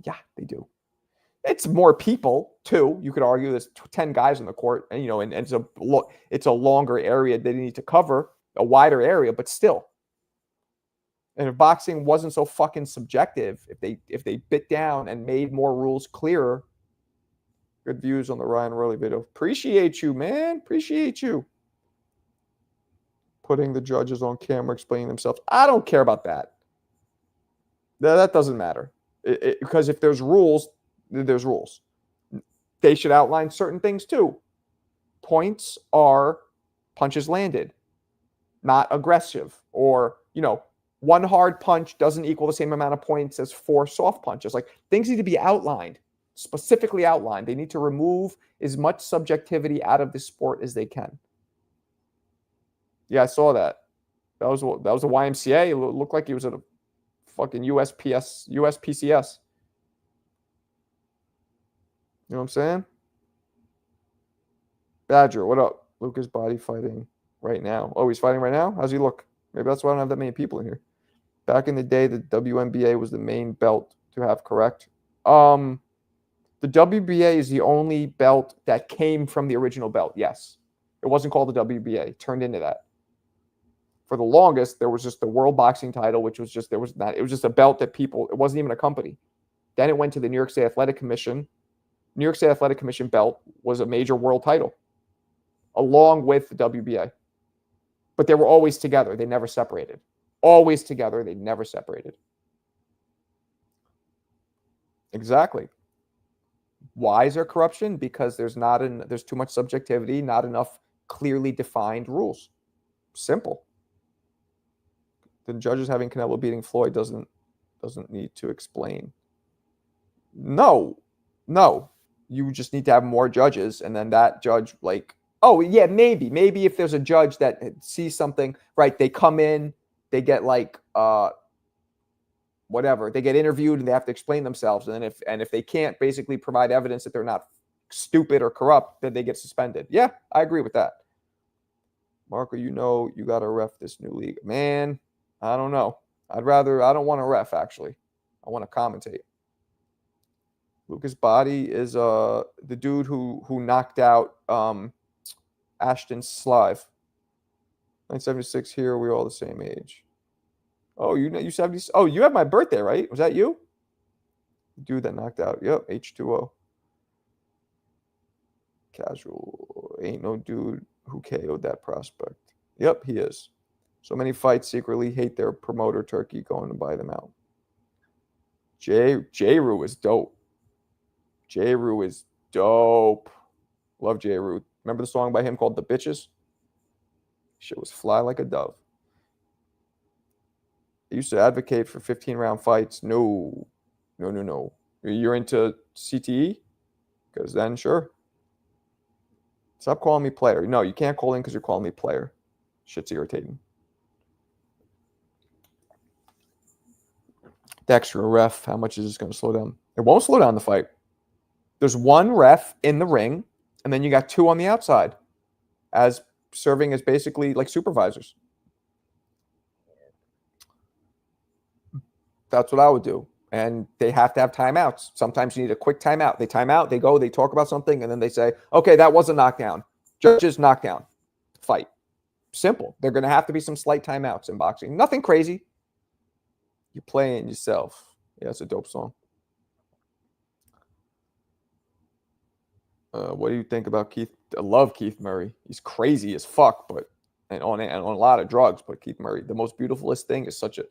Yeah, they do. It's more people too. You could argue there's 10 guys on the court, and and it's a longer area they need to cover, a wider area, but still. And if boxing wasn't so fucking subjective, if they bit down and made more rules clearer. Good views on the Ryan Worley video. Appreciate you, man. Appreciate you. Putting the judges on camera explaining themselves. I don't care about that. That doesn't matter. Because if there's rules, there's rules. They should outline certain things too. Points are punches landed, not aggressive. Or, one hard punch doesn't equal the same amount of points as 4 soft punches. Like, things need to be outlined. Specifically outlined. They need to remove as much subjectivity out of the sport as they can. Yeah, I saw that. That was a YMCA. It looked like he was at a fucking USPCS. You know what I'm saying? Badger, what up? Lucas Body fighting right now. Oh, he's fighting right now? How's he look? Maybe that's why I don't have that many people in here. Back in the day, the WNBA was the main belt to have, correct? The WBA is the only belt that came from the original belt. Yes. It wasn't called the WBA. It turned into that. For the longest, there was just the World Boxing title, which was just, it was just a belt that people, it wasn't even a company. Then it went to the New York State Athletic Commission. New York State Athletic Commission belt was a major world title, along with the WBA. But they were always together. They never separated. Always together. They never separated. Exactly. Why is there corruption? Because there's too much subjectivity, not enough clearly defined rules. Simple. The judges having Canelo beating Floyd doesn't need to explain. No. You just need to have more judges, and then that judge, maybe if there's a judge that sees something, right? They come in, they get whatever, they get interviewed and they have to explain themselves, and if they can't basically provide evidence that they're not stupid or corrupt, then they get suspended. Yeah, I agree with that. Marco, you got to ref this new league, man. I don't know. I don't want to ref, actually. I want to commentate. Lucas Body is the dude who knocked out Ashton Slive. 1976 here, we're all the same age. Oh, you 70. Oh, you have my birthday, right? Was that you? Dude that knocked out. Yep, H2O. Casual. Ain't no dude who KO'd that prospect. Yep, he is. So many fights secretly hate their promoter, Turkey, going to buy them out. J-Roo is dope. J-Roo is dope. Love J-Roo. Remember the song by him called The Bitches? Shit was fly like a dove. I used to advocate for 15-round fights. No. You're into CTE? Because then, sure. Stop calling me player. No, you can't call in because you're calling me player. Shit's irritating. The extra ref, how much is this going to slow down? It won't slow down the fight. There's one ref in the ring, and then you got 2 on the outside as serving as basically like supervisors. That's what I would do. And they have to have timeouts. Sometimes you need a quick timeout. They time out, they go, they talk about something, and then they say, okay, that was a knockdown. Judges, knockdown. Fight. Simple. There are going to have to be some slight timeouts in boxing. Nothing crazy. You're playing yourself. Yeah, it's a dope song. What do you think about Keith? I love Keith Murray. He's crazy as fuck, but and on a lot of drugs. But Keith Murray, the most beautifulest thing is such a.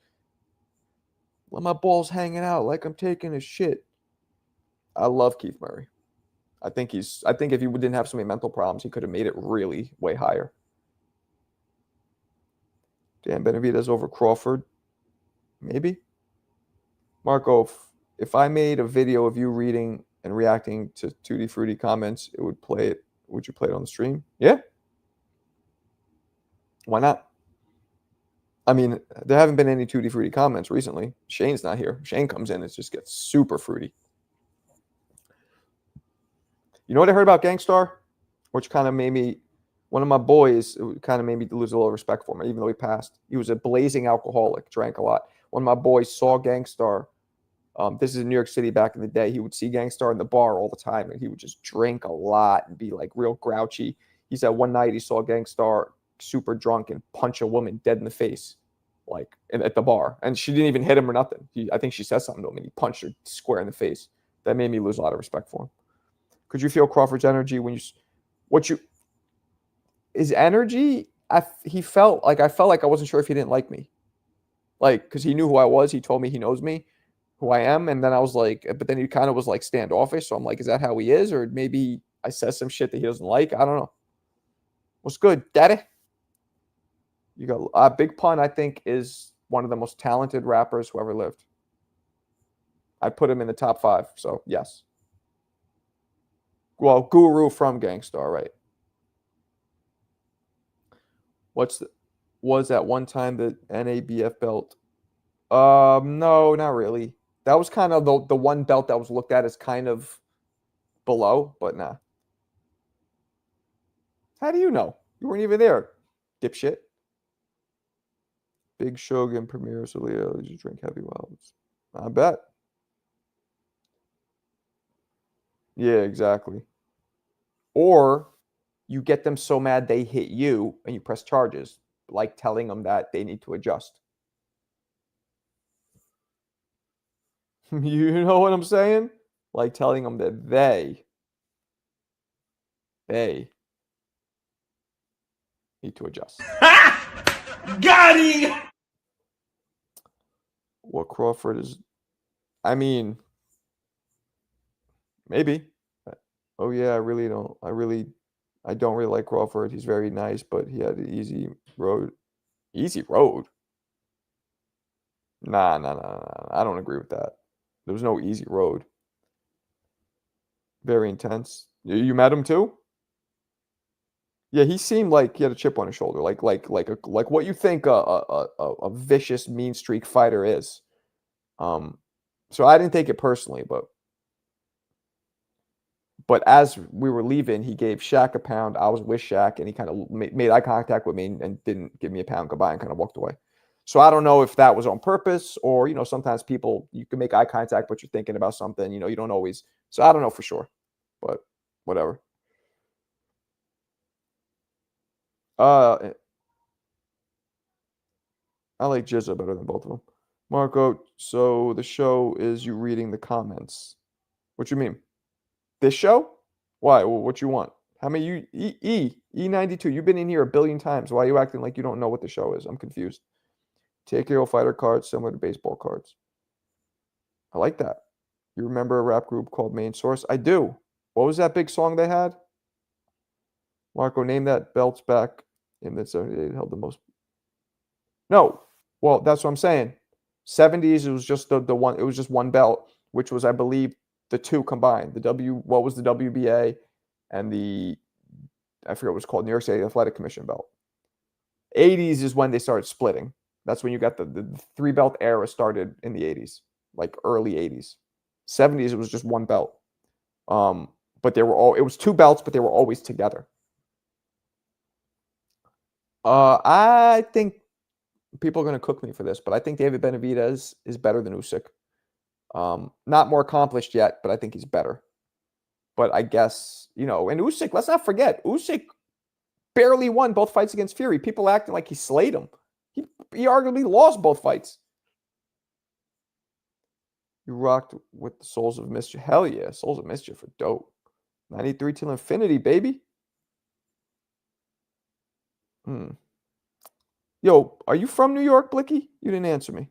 Let my balls hanging out like I'm taking a shit. I love Keith Murray. I think if he didn't have so many mental problems, he could have made it really way higher. Dan Benavidez over Crawford. Maybe. Marco, if I made a video of you reading and reacting to Tutti Frutti comments, would you play it on the stream? Yeah. Why not? I mean, there haven't been any Tutti Frutti comments recently. Shane's not here. Shane comes in, it just gets super fruity. You know what I heard about Gangstar? Which kind of made me One of my boys, it kind of made me lose a little respect for him, even though he passed. He was a blazing alcoholic, drank a lot. One of my boys saw Gangstar. This is in New York City back in the day. He would see Gangstar in the bar all the time, and he would just drink a lot and be like real grouchy. He said one night he saw Gangstar super drunk and punch a woman dead in the face, like at the bar, and she didn't even hit him or nothing. I think she said something to him, and he punched her square in the face. That made me lose a lot of respect for him. Could you feel Crawford's energy when his energy? He felt like I wasn't sure if he didn't like me, like because he knew who I was. He told me he knows me, who I am, and then I was like, but then he kind of was like standoffish. So I'm like, is that how he is, or maybe I said some shit that he doesn't like? I don't know. What's good, Daddy? You got Big Pun. I think is one of the most talented rappers who ever lived. I put him in the top 5. So yes. Well, Guru from Gangstar, right? Was at one time the NABF belt? No, not really. That was kind of the one belt that was looked at as kind of below, but nah. How do you know? You weren't even there, dipshit. Big Shogun, Premier Solio, did you drink heavy wilds? I bet. Yeah, exactly. Or you get them so mad they hit you and you press charges, like telling them that they need to adjust. You know what I'm saying? Like telling them that they need to adjust. Got him! What Crawford is, I mean, maybe. Oh yeah, I don't really like Crawford. He's very nice, but he had an easy road. Easy road? Nah. I don't agree with that. There was no easy road. Very intense. You met him too? Yeah, he seemed like he had a chip on his shoulder, like what you think a vicious mean streak fighter is. So I didn't take it personally, but as we were leaving, he gave Shaq a pound. I was with Shaq, and he kind of made eye contact with me and didn't give me a pound goodbye and kind of walked away. So I don't know if that was on purpose or, sometimes people, you can make eye contact, but you're thinking about something, you don't always. So I don't know for sure, but whatever. I like Jizza better than both of them. Marco, so the show is you reading the comments. What you mean? This show? Why? What you want? How many you E92? You've been in here a billion times. Why are you acting like you don't know what the show is? I'm confused. TKO fighter cards similar to baseball cards. I like that. You remember a rap group called Main Source? I do. What was that big song they had? Marco, name that belts back in the 78 held the most. No. Well, that's what I'm saying. 70s, it was just the one, it was just one belt, which was, I believe, the two combined. What was the WBA and I forget what it was called, New York State Athletic Commission belt. 80s is when they started splitting. That's when you got the 3-belt era started in the 80s, like early 80s. 70s, it was just one belt. But it was 2 belts, but they were always together. I think people are going to cook me for this, but I think David Benavidez is better than Usyk. Not more accomplished yet, but I think he's better. But I guess, and Usyk, let's not forget, Usyk barely won both fights against Fury. People acting like he slayed him. He arguably lost both fights. You rocked with the Souls of Mischief. Hell yeah, Souls of Mischief are dope. 93 till infinity, baby. Yo, are you from New York, Blicky? You didn't answer me.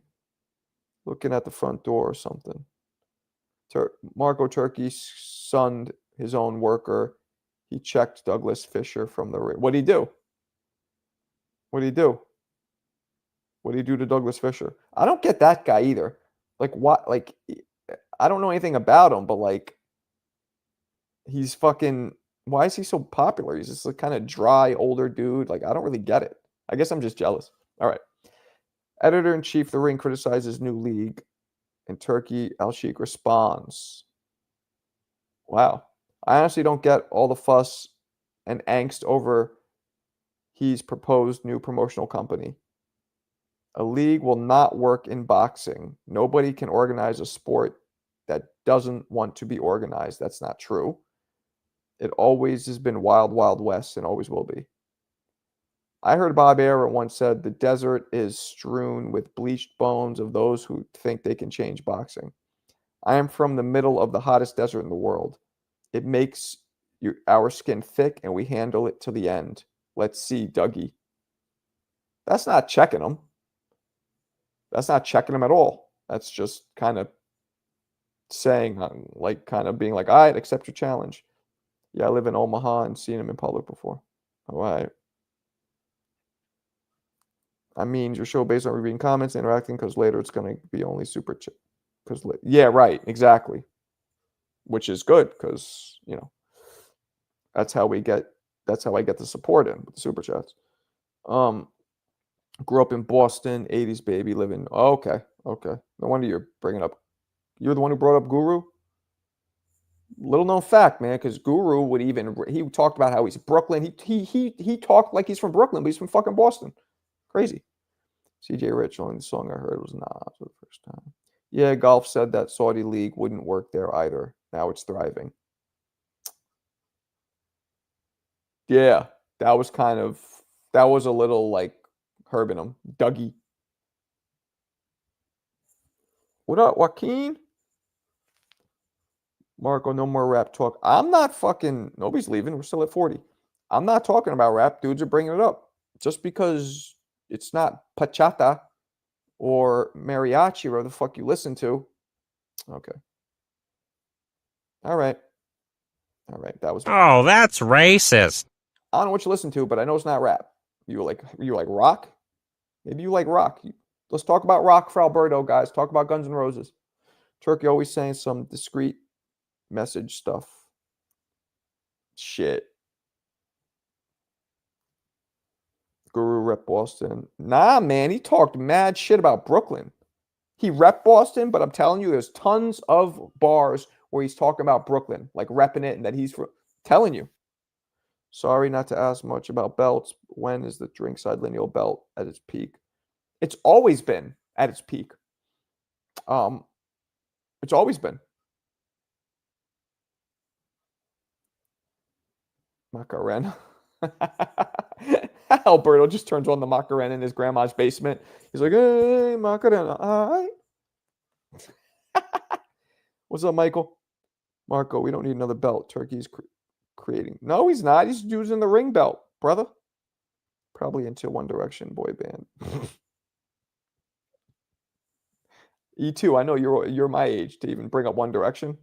Looking at the front door or something. Marco Turkey sunned his own worker. He checked Douglas Fisher from the ring. What'd he do? What'd he do? What'd he do to Douglas Fisher? I don't get that guy either. Like, what? Like, I don't know anything about him, but like, he's fucking. Why is he so popular? He's just a kind of dry, older dude. Like, I don't really get it. I guess I'm just jealous. All right. Editor-in-chief, The Ring criticizes new league. In Turkey, Al-Sheikh responds. Wow. I honestly don't get all the fuss and angst over he's proposed new promotional company. A league will not work in boxing. Nobody can organize a sport that doesn't want to be organized. That's not true. It always has been wild, wild west and always will be. I heard Bob Arum once said the desert is strewn with bleached bones of those who think they can change boxing. I am from the middle of the hottest desert in the world. It makes our skin thick and we handle it to the end. Let's see, Dougie. That's not checking them. That's not checking them at all. That's just kind of saying, like, kind of being like, all right, accept your challenge. Yeah, I live in Omaha and seen him in public before. All right. I mean, your show based on reading comments, interacting, because later it's going to be only super chat. Yeah, right, exactly. Which is good because that's how I get the support in with the super chats. Grew up in Boston, 80s baby, living. Oh, okay. No wonder you're bringing up. You're the one who brought up Guru. Little known fact, man, because Guru he talked about how he's Brooklyn. He talked like he's from Brooklyn, but he's from fucking Boston. Crazy. CJ Rich, only the song I heard was Nas for the first time. Yeah, Golf said that Saudi League wouldn't work there either. Now it's thriving. Yeah, that was a little like herbing him. Dougie. What up, Joaquin? Marco, no more rap talk. I'm not fucking, nobody's leaving. We're still at 40. I'm not talking about rap. Dudes are bringing it up. Just because it's not bachata or mariachi or whatever the fuck you listen to. Okay. All right. That was. Oh, that's racist. I don't know what you listen to, but I know it's not rap. You like rock? Maybe you like rock. Let's talk about rock for Alberto, guys. Talk about Guns N' Roses. Turkey always saying some discreet message stuff. Shit. Guru rep Boston. Nah, man, he talked mad shit about Brooklyn. He rep Boston, but I'm telling you, there's tons of bars where he's talking about Brooklyn, like repping it, and that he's telling you. Sorry not to ask much about belts. When is the Drinkside Lineal belt at its peak? It's always been at its peak. It's always been. Macarena. Alberto just turns on the Macarena in his grandma's basement. He's like, hey, Macarena. All right. What's up, Michael? Marco, we don't need another belt. Turkey's creating. No, he's not. He's using the ring belt, brother. Probably into One Direction boy band. E2, I know you're my age to even bring up One Direction.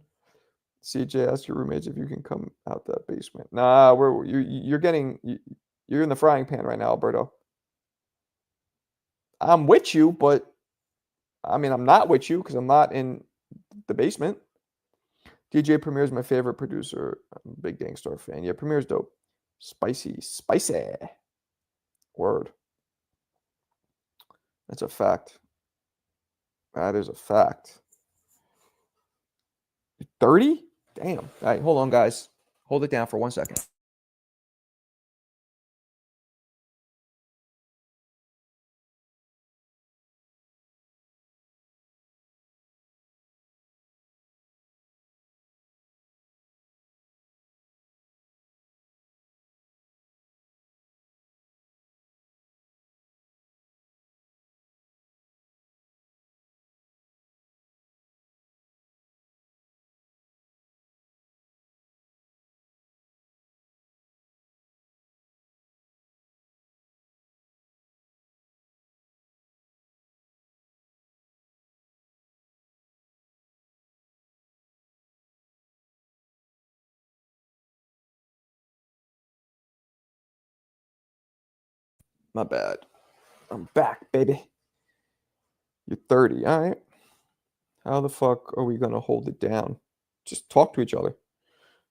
CJ, ask your roommates if you can come out that basement. Nah, you're in the frying pan right now, Alberto. I'm with you, but I mean I'm not with you because I'm not in the basement. DJ Premier is my favorite producer. I'm a big Gangstar fan. Yeah, Premier's dope. Spicy. Word. That's a fact. That is a fact. 30? Damn. All right, hold on, guys. Hold it down for 1 second. My bad. I'm back, baby. You're 30. All right. How the fuck are we going to hold it down? Just talk to each other.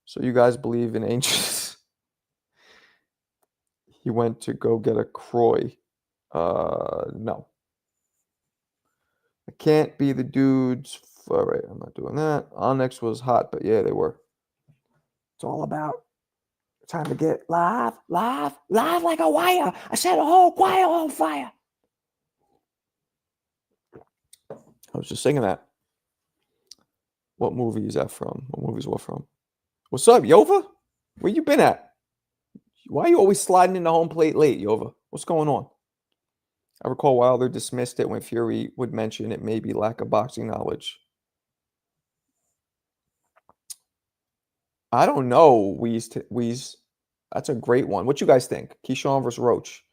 So you guys believe in angels? He went to go get a Croy. No. I can't be the dudes. All right, I'm not doing that. Onyx was hot, but yeah, they were. It's all about Time to get live like a wire. I set a whole choir on fire. I was just singing that. What movie is that from? What movie is what from? What's up, Yova? Where you been at? Why are you always sliding into home plate late, Yova? What's going on? I recall Wilder dismissed it when Fury would mention it may be lack of boxing knowledge. I don't know, Weeze. That's a great one. What you guys think? Keyshawn versus Roach.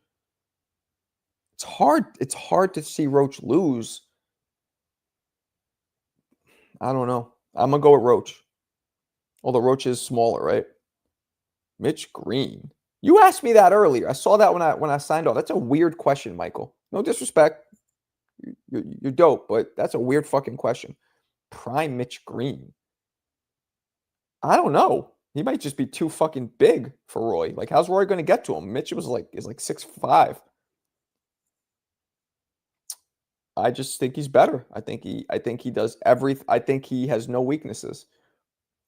It's hard. It's hard to see Roach lose. I don't know. I'm gonna go with Roach. Although Roach is smaller, right? Mitch Green. You asked me that earlier. I saw that when I signed off. That's a weird question, Michael. No disrespect. You're dope, but that's a weird fucking question. Prime Mitch Green. I don't know. He might just be too fucking big for Roy. Like, how's Roy going to get to him? Mitch is like 6'5". I just think he's better. I think he does everything. I think he has no weaknesses.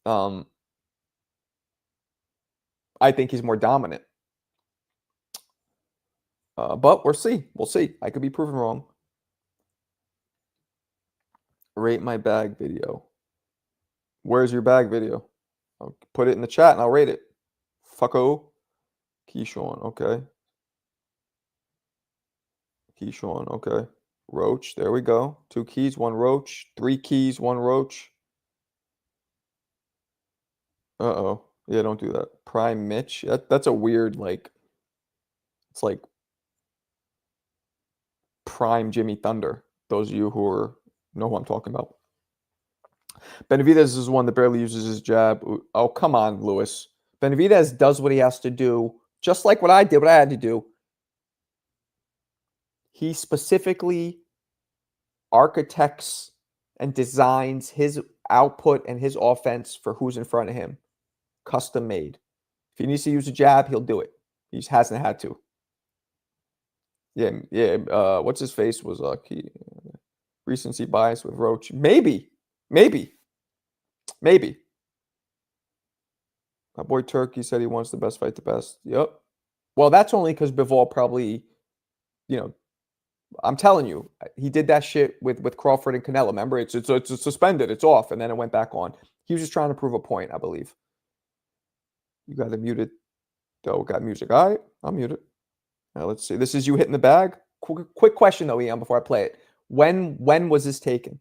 I think he's more dominant. But we'll see. We'll see. I could be proven wrong. Rate my bag video. Where's your bag video? I'll put it in the chat and I'll rate it. Fucko. Keyshawn, okay. Keyshawn, okay. Roach, there we go. 2 keys, 1 Roach. 3 keys, 1 Roach. Uh-oh. Yeah, don't do that. Prime Mitch. That's a weird, like, it's like Prime Jimmy Thunder. Those of you who know who I'm talking about. Benavidez is one that barely uses his jab. Oh, come on, Lewis. Benavidez does what he has to do, just like what I did, what I had to do. He specifically architects and designs his output and his offense for who's in front of him. Custom made. If he needs to use a jab, he'll do it. He just hasn't had to. Yeah. What's his face was recency bias with Roach. Maybe. My boy Turkey said he wants the best fight the best. Yep. Well, that's only because Bivol probably, I'm telling you, he did that shit with Crawford and Canelo. Remember, it's suspended, it's off, and then it went back on. He was just trying to prove a point, I believe. You got it muted. Oh, got music. All right, I'll mute it. Now let's see. This is you hitting the bag. Quick question though, Ian, before I play it. When was this taken?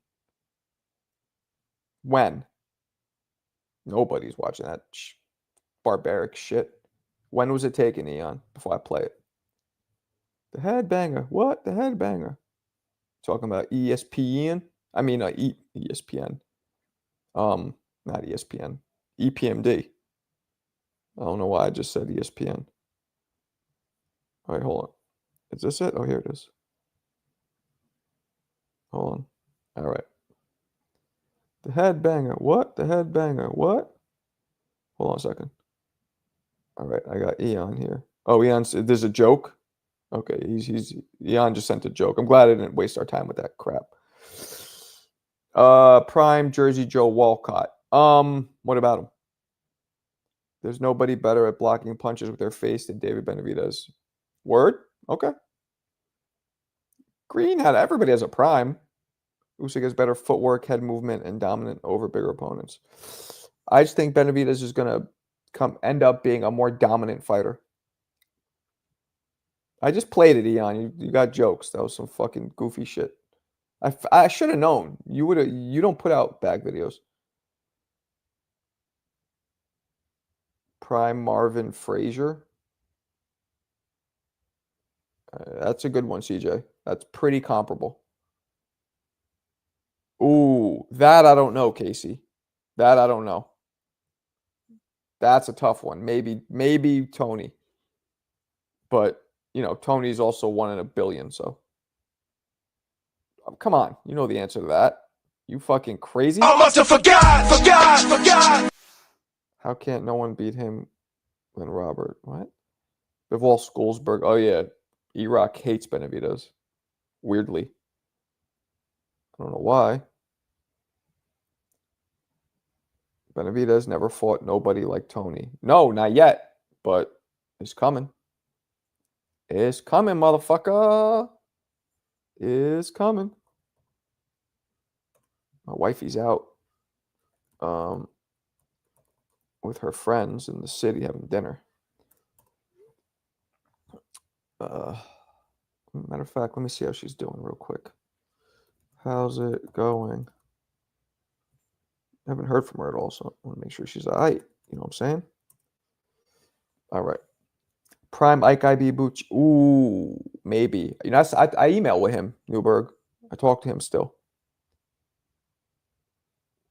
When? Nobody's watching that barbaric shit. When was it taken, Ian? Before I play it. The headbanger. What? The headbanger. Talking about ESPN. I mean, ESPN. Not ESPN. EPMD. I don't know why I just said ESPN. All right, hold on. Is this it? Oh, here it is. Hold on. All right. The headbanger. What? The headbanger. What? Hold on a second. All right, I got Eon here. Oh, Eon, there's a joke. Okay, Eon just sent a joke. I'm glad I didn't waste our time with that crap. Prime Jersey Joe Walcott. What about him? There's nobody better at blocking punches with their face than David Benavidez. Word? Okay. Green had everybody has a prime. Usyk has better footwork, head movement, and dominant over bigger opponents. I just think Benavidez is gonna end up being a more dominant fighter. I just played it, Eon. You got jokes. That was some fucking goofy shit. I should have known. You don't put out bag videos. Prime Marvin Frazier. That's a good one, CJ. That's pretty comparable. Ooh, that I don't know, Casey. That I don't know. That's a tough one. Maybe Tony. But, Tony's also 1 in a billion, so. Come on. You know the answer to that. You fucking crazy? I must have forgot. How can't no one beat him than Robert? What? Bivol Schoolsberg. Oh, yeah. E-Rock hates Benavidez. Weirdly. I don't know why. Benavidez never fought nobody like Tony. No, not yet. but it's coming. It's coming, motherfucker. It's coming. My wifey's out with her friends in the city having dinner. Matter of fact, let me see how she's doing real quick. How's it going? I haven't heard from her at all, so I want to make sure she's all right. You know what I'm saying? All right. Prime Ike IB Booch. Ooh, maybe. You know, I email with him, Newberg. I talk to him still.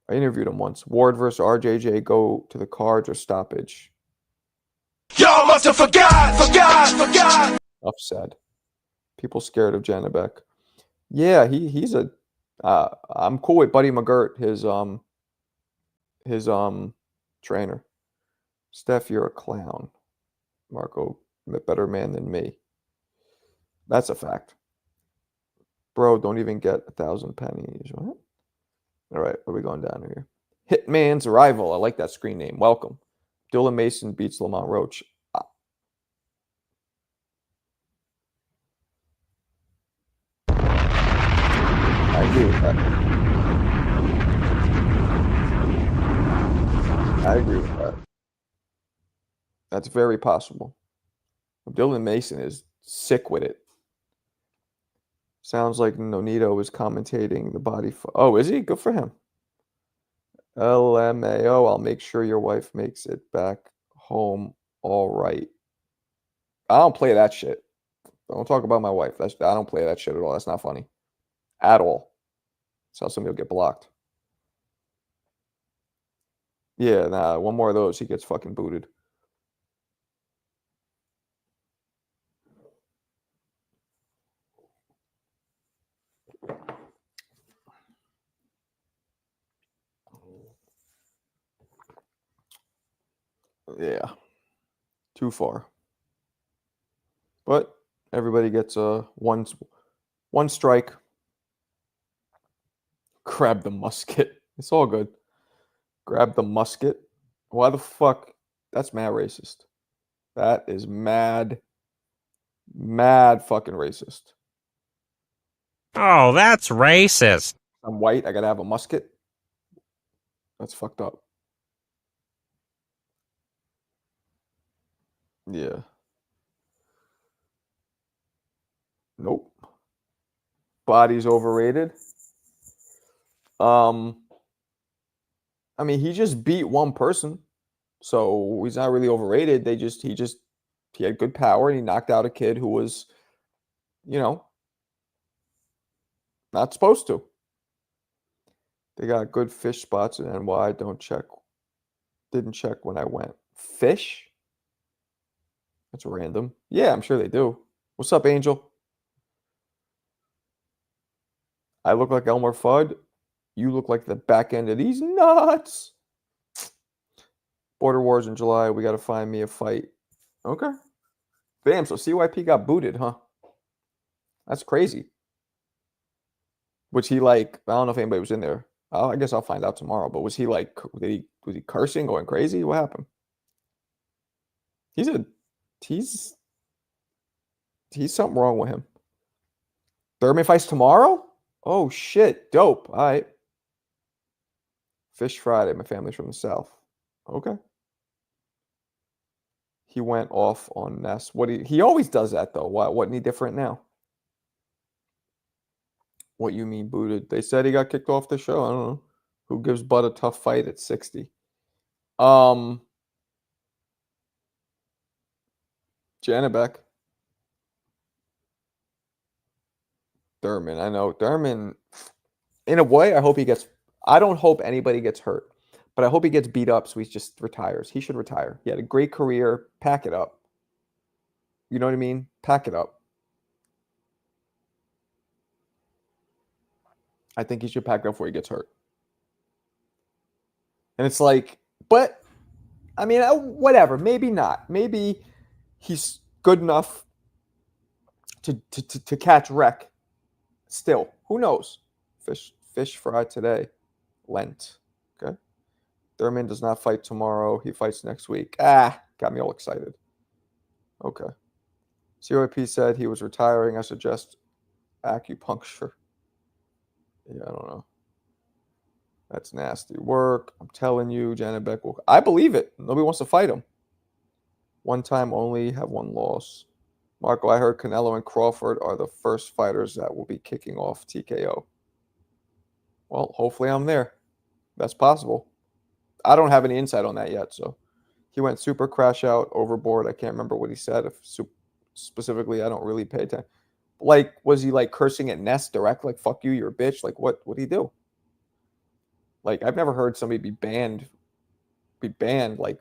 I interviewed him once. Ward versus RJJ, go to the cards or stoppage. Y'all must have forgot. Enough said. People scared of Janabek. Yeah, he's a. I'm cool with Buddy McGirt, his trainer. Steph, you're a clown. Marco, better man than me. That's a fact. Bro, don't even get 1,000 pennies. What? All right, what are we going down here? Hitman's Arrival. I like that screen name. Welcome. Dylan Mason beats Lamont Roach. I agree with that. I agree with that. That's very possible. Dylan Mason is sick with it. Sounds like Nonito is commentating the body. Oh, is he? Good for him. LMAO, I'll make sure your wife makes it back home all right. I don't play that shit. Don't talk about my wife. I don't play that shit at all. That's not funny. At all. That's how somebody will get blocked. Yeah, nah, one more of those, he gets fucking booted. Yeah. Too far. But everybody gets one strike. Grab the musket. It's all good. Grab the musket. Why the fuck? That's mad racist. That is mad fucking racist. Oh, that's racist. I'm white. I gotta have a musket. That's fucked up. Yeah. Nope. Body's overrated. I mean, he just beat one person, so he's not really overrated. He had good power and he knocked out a kid who was, you know, not supposed to. They got good fish spots in NY. Didn't check when I went. Fish? That's random. Yeah, I'm sure they do. What's up, Angel? I look like Elmer Fudd. You look like the back end of these nuts. Border Wars in July. We got to find me a fight. Okay. Damn, so CYP got booted, huh? That's crazy. Was he like, I don't know if anybody was in there. I guess I'll find out tomorrow. But was he like, was he cursing, going crazy? What happened? He's something wrong with him. Thurman fights tomorrow? Oh shit, dope. All right. Fish Friday. My family's from the South. Okay. He went off on Ness. He always does that though. What any different now? What you mean booted? They said he got kicked off the show. I don't know. Who gives Bud a tough fight at 60? Janabek. Thurman. I know. Thurman, in a way, I don't hope anybody gets hurt, but I hope he gets beat up so he just retires. He should retire. He had a great career. Pack it up. You know what I mean? Pack it up. I think he should pack it up before he gets hurt. And it's like, but I mean, whatever. Maybe not. Maybe he's good enough to catch wreck. Still, who knows? Fish fry today. Lent. Okay. Thurman does not fight tomorrow. He fights next week. Got me all excited. Okay. COP said he was retiring. I suggest acupuncture. Yeah, I don't know. That's nasty work. I'm telling you, Janet Beck will. I believe it. Nobody wants to fight him. One time only, have one loss. Marco, I heard Canelo and Crawford are the first fighters that will be kicking off TKO. Well, hopefully I'm there. That's possible. I don't have any insight on that yet. So he went super crash out overboard. I can't remember what he said. If specifically, I don't really pay attention. Like, was he like cursing at Ness direct? Like, fuck you, you're a bitch. Like, what did he do? Like, I've never heard somebody be banned like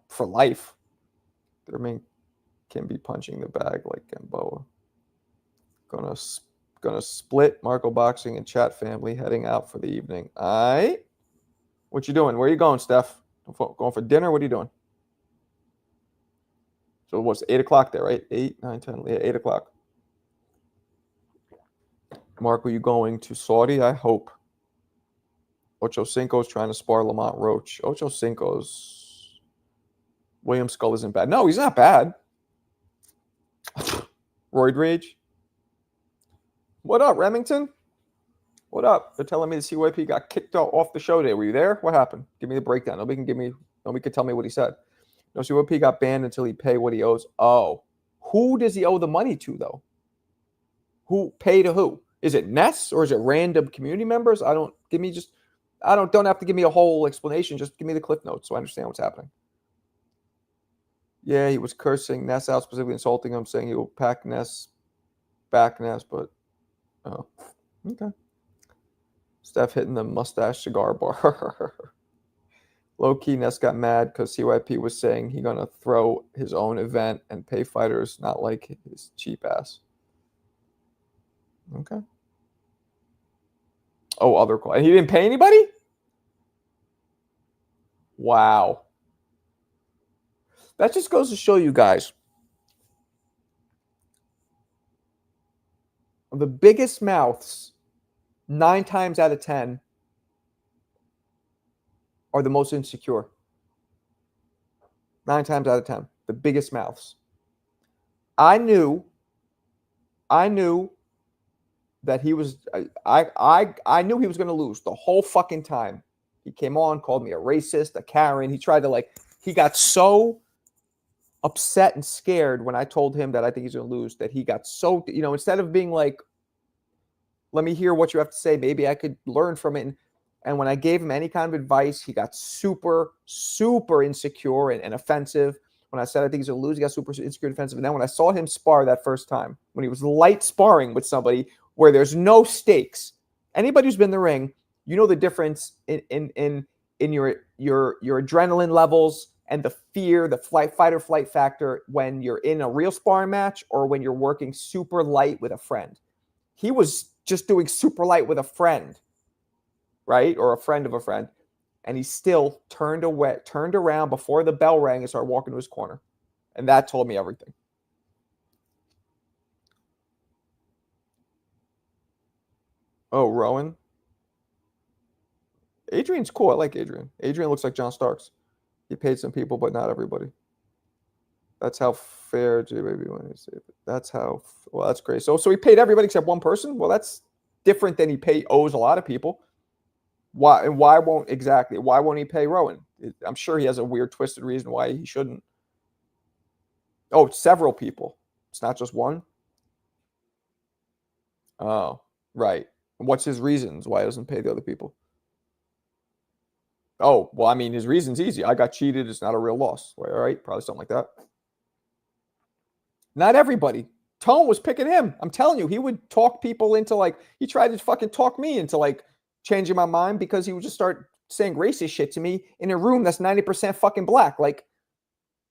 for life. Their main can be punching the bag like Gamboa. Gonna split Marco Boxing and chat family heading out for the evening. All right. What you doing? Where you going, Steph? Going for dinner? What are you doing? So what's 8 o'clock there, right? 8, 9, 10, yeah, 8 o'clock. Mark, are you going to Saudi? I hope. Ocho Cinco's trying to spar Lamont Roach. Ocho Cinco's William Skull isn't bad. No, he's not bad. Roid Rage. What up, Remington? What up? They're telling me the CYP got kicked off the show today. Were you there? What happened? Give me the breakdown. Nobody can tell me what he said. No, CYP got banned until he pay what he owes. Oh. Who does he owe the money to, though? Who pay to who? Is it Ness or is it random community members? Don't have to give me a whole explanation. Just give me the cliff notes so I understand what's happening. Yeah, he was cursing Ness out, specifically insulting him, saying he will back Ness, but oh, okay. Steph hitting the mustache cigar bar. Low-key, Ness got mad because CYP was saying he gonna throw his own event and pay fighters, not like his cheap ass. Okay. Oh, other call. And he didn't pay anybody? Wow. That just goes to show you guys. The biggest mouths, 9 times out of 10, are the most insecure. 9 times out of 10. The biggest mouths. I knew that he was I knew he was going to lose the whole fucking time. He came on, called me a racist, a Karen. He tried to he got so upset and scared when I told him that I think he's going to lose that he got so, instead of being like, let me hear what you have to say, maybe I could learn from it. And when I gave him any kind of advice, he got super, super insecure and offensive. When I said I think he's going to lose, he got super insecure and offensive. And then when I saw him spar that first time, when he was light sparring with somebody where there's no stakes, anybody who's been in the ring, you know the difference in your adrenaline levels and the fear, the fight or flight factor when you're in a real sparring match or when you're working super light with a friend. He was just doing super light with a friend, right? Or a friend of a friend. And he still turned around before the bell rang and started walking to his corner. And that told me everything. Oh, Rowan. Adrian's cool. I like Adrian. Adrian looks like John Starks. He paid some people, but not everybody. That's how fair J-Baby when he saved it. That's great. So he paid everybody except one person? Well, that's different than owes a lot of people. Why won't he pay Rowan? I'm sure he has a weird, twisted reason why he shouldn't. Oh, it's several people. It's not just one. Oh, right. What's his reasons why he doesn't pay the other people? Oh, well, I mean, his reason's easy. I got cheated. It's not a real loss. All right, probably something like that. Not everybody. Tone was picking him. I'm telling you, he would talk people into he tried to fucking talk me into changing my mind because he would just start saying racist shit to me in a room that's 90% fucking black.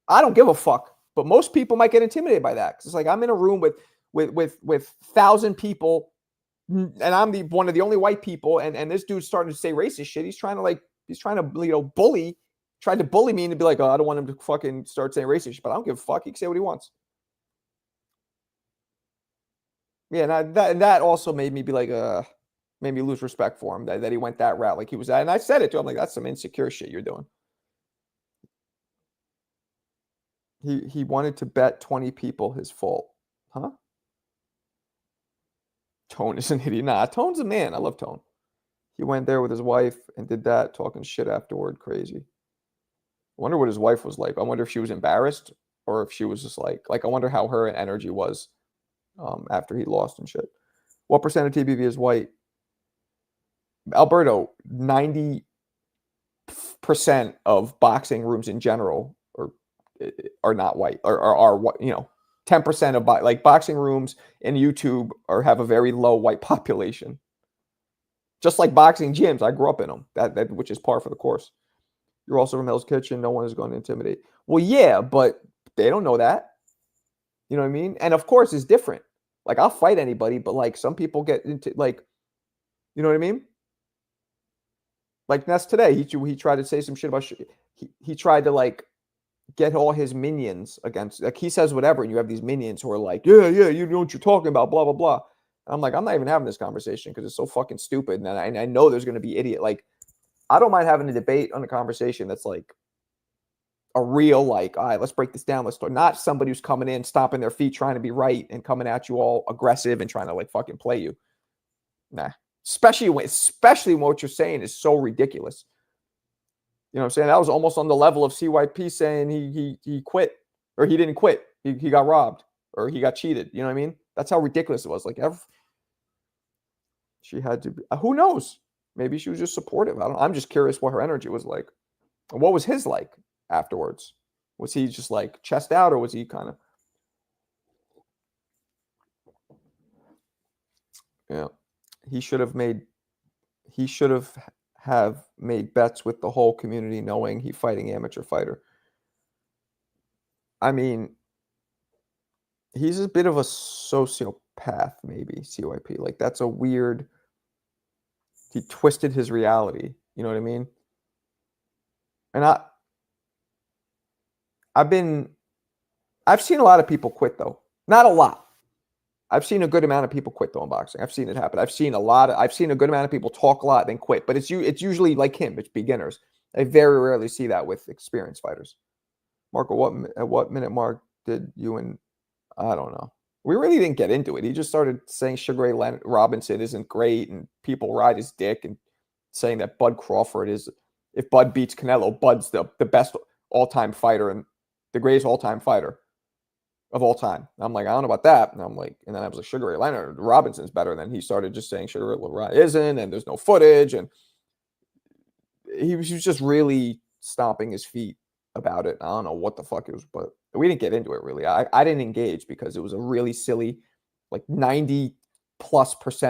I don't give a fuck, but most people might get intimidated by that. Cause it's I'm in a room with 1,000 people and I'm one of the only white people. And this dude's starting to say racist shit. He's trying to tried to bully me and to be like, oh, I don't want him to fucking start saying racist shit, but I don't give a fuck. He can say what he wants. Yeah, and that also made me be made me lose respect for him that he went that route. He was that, and I said it to him, that's some insecure shit you're doing. He wanted to bet 20 people his fault. Huh? Tone is an idiot. Nah, Tone's a man. I love Tone. He went there with his wife and did that, talking shit afterward. Crazy. I wonder what his wife was like. I wonder if she was embarrassed or if she was just like I wonder how her energy was after he lost and shit. What percent of TBV is white? Alberto, 90% of boxing rooms in general are not white, or are what, 10% of boxing rooms in YouTube have a very low white population. Just like boxing gyms, I grew up in them. That which is par for the course. You're also from Hell's Kitchen. No one is going to intimidate. Well, yeah, but they don't know that. You know what I mean? And of course, it's different. Like, I'll fight anybody, but like some people get into you know what I mean? Like Ness today, he tried to say some shit about he tried to get all his minions against, he says whatever, and you have these minions who are like, yeah, you know what you're talking about, blah blah blah. And I'm like, I'm not even having this conversation because it's so fucking stupid, and I know there's going to be idiot. Like, I don't mind having a debate on a conversation that's like a real all right, let's break this down, let's start. Not somebody who's coming in, stomping their feet, trying to be right, and coming at you all aggressive and trying to fucking play you. Nah, especially when what you're saying is so ridiculous. You know what I'm saying? That was almost on the level of CYP saying he quit, or he didn't quit. He got robbed, or he got cheated. You know what I mean? That's how ridiculous it was. She had to be, who knows? Maybe she was just supportive. I'm just curious what her energy was like. What was his like afterwards? Was he just chest out, or was he kind of? Yeah, he should have made bets with the whole community, knowing he fighting amateur fighter. I mean, he's a bit of a sociopath, maybe, CYP. That's a weird, he twisted his reality. You know what I mean? And I've seen a lot of people quit, though. Not a lot. I've seen a good amount of people quit, though, in boxing. I've seen it happen. I've seen a good amount of people talk a lot, then quit. But it's usually like him. It's beginners. I very rarely see that with experienced fighters. Marco, at what minute mark did you and I don't know. We really didn't get into it. He just started saying Sugar Ray Robinson isn't great, and people ride his dick, and saying that Bud Crawford is, if Bud beats Canelo, Bud's the best all-time fighter and the greatest all-time fighter of all time. And I'm like, I don't know about that. And I'm like, and then I was like, Sugar Ray Leonard Robinson's better. And then he started just saying Sugar Ray isn't, and there's no footage, and he was just really stomping his feet about it. I don't know what the fuck it was, but we didn't get into it really. I didn't engage because it was a really silly, 90+%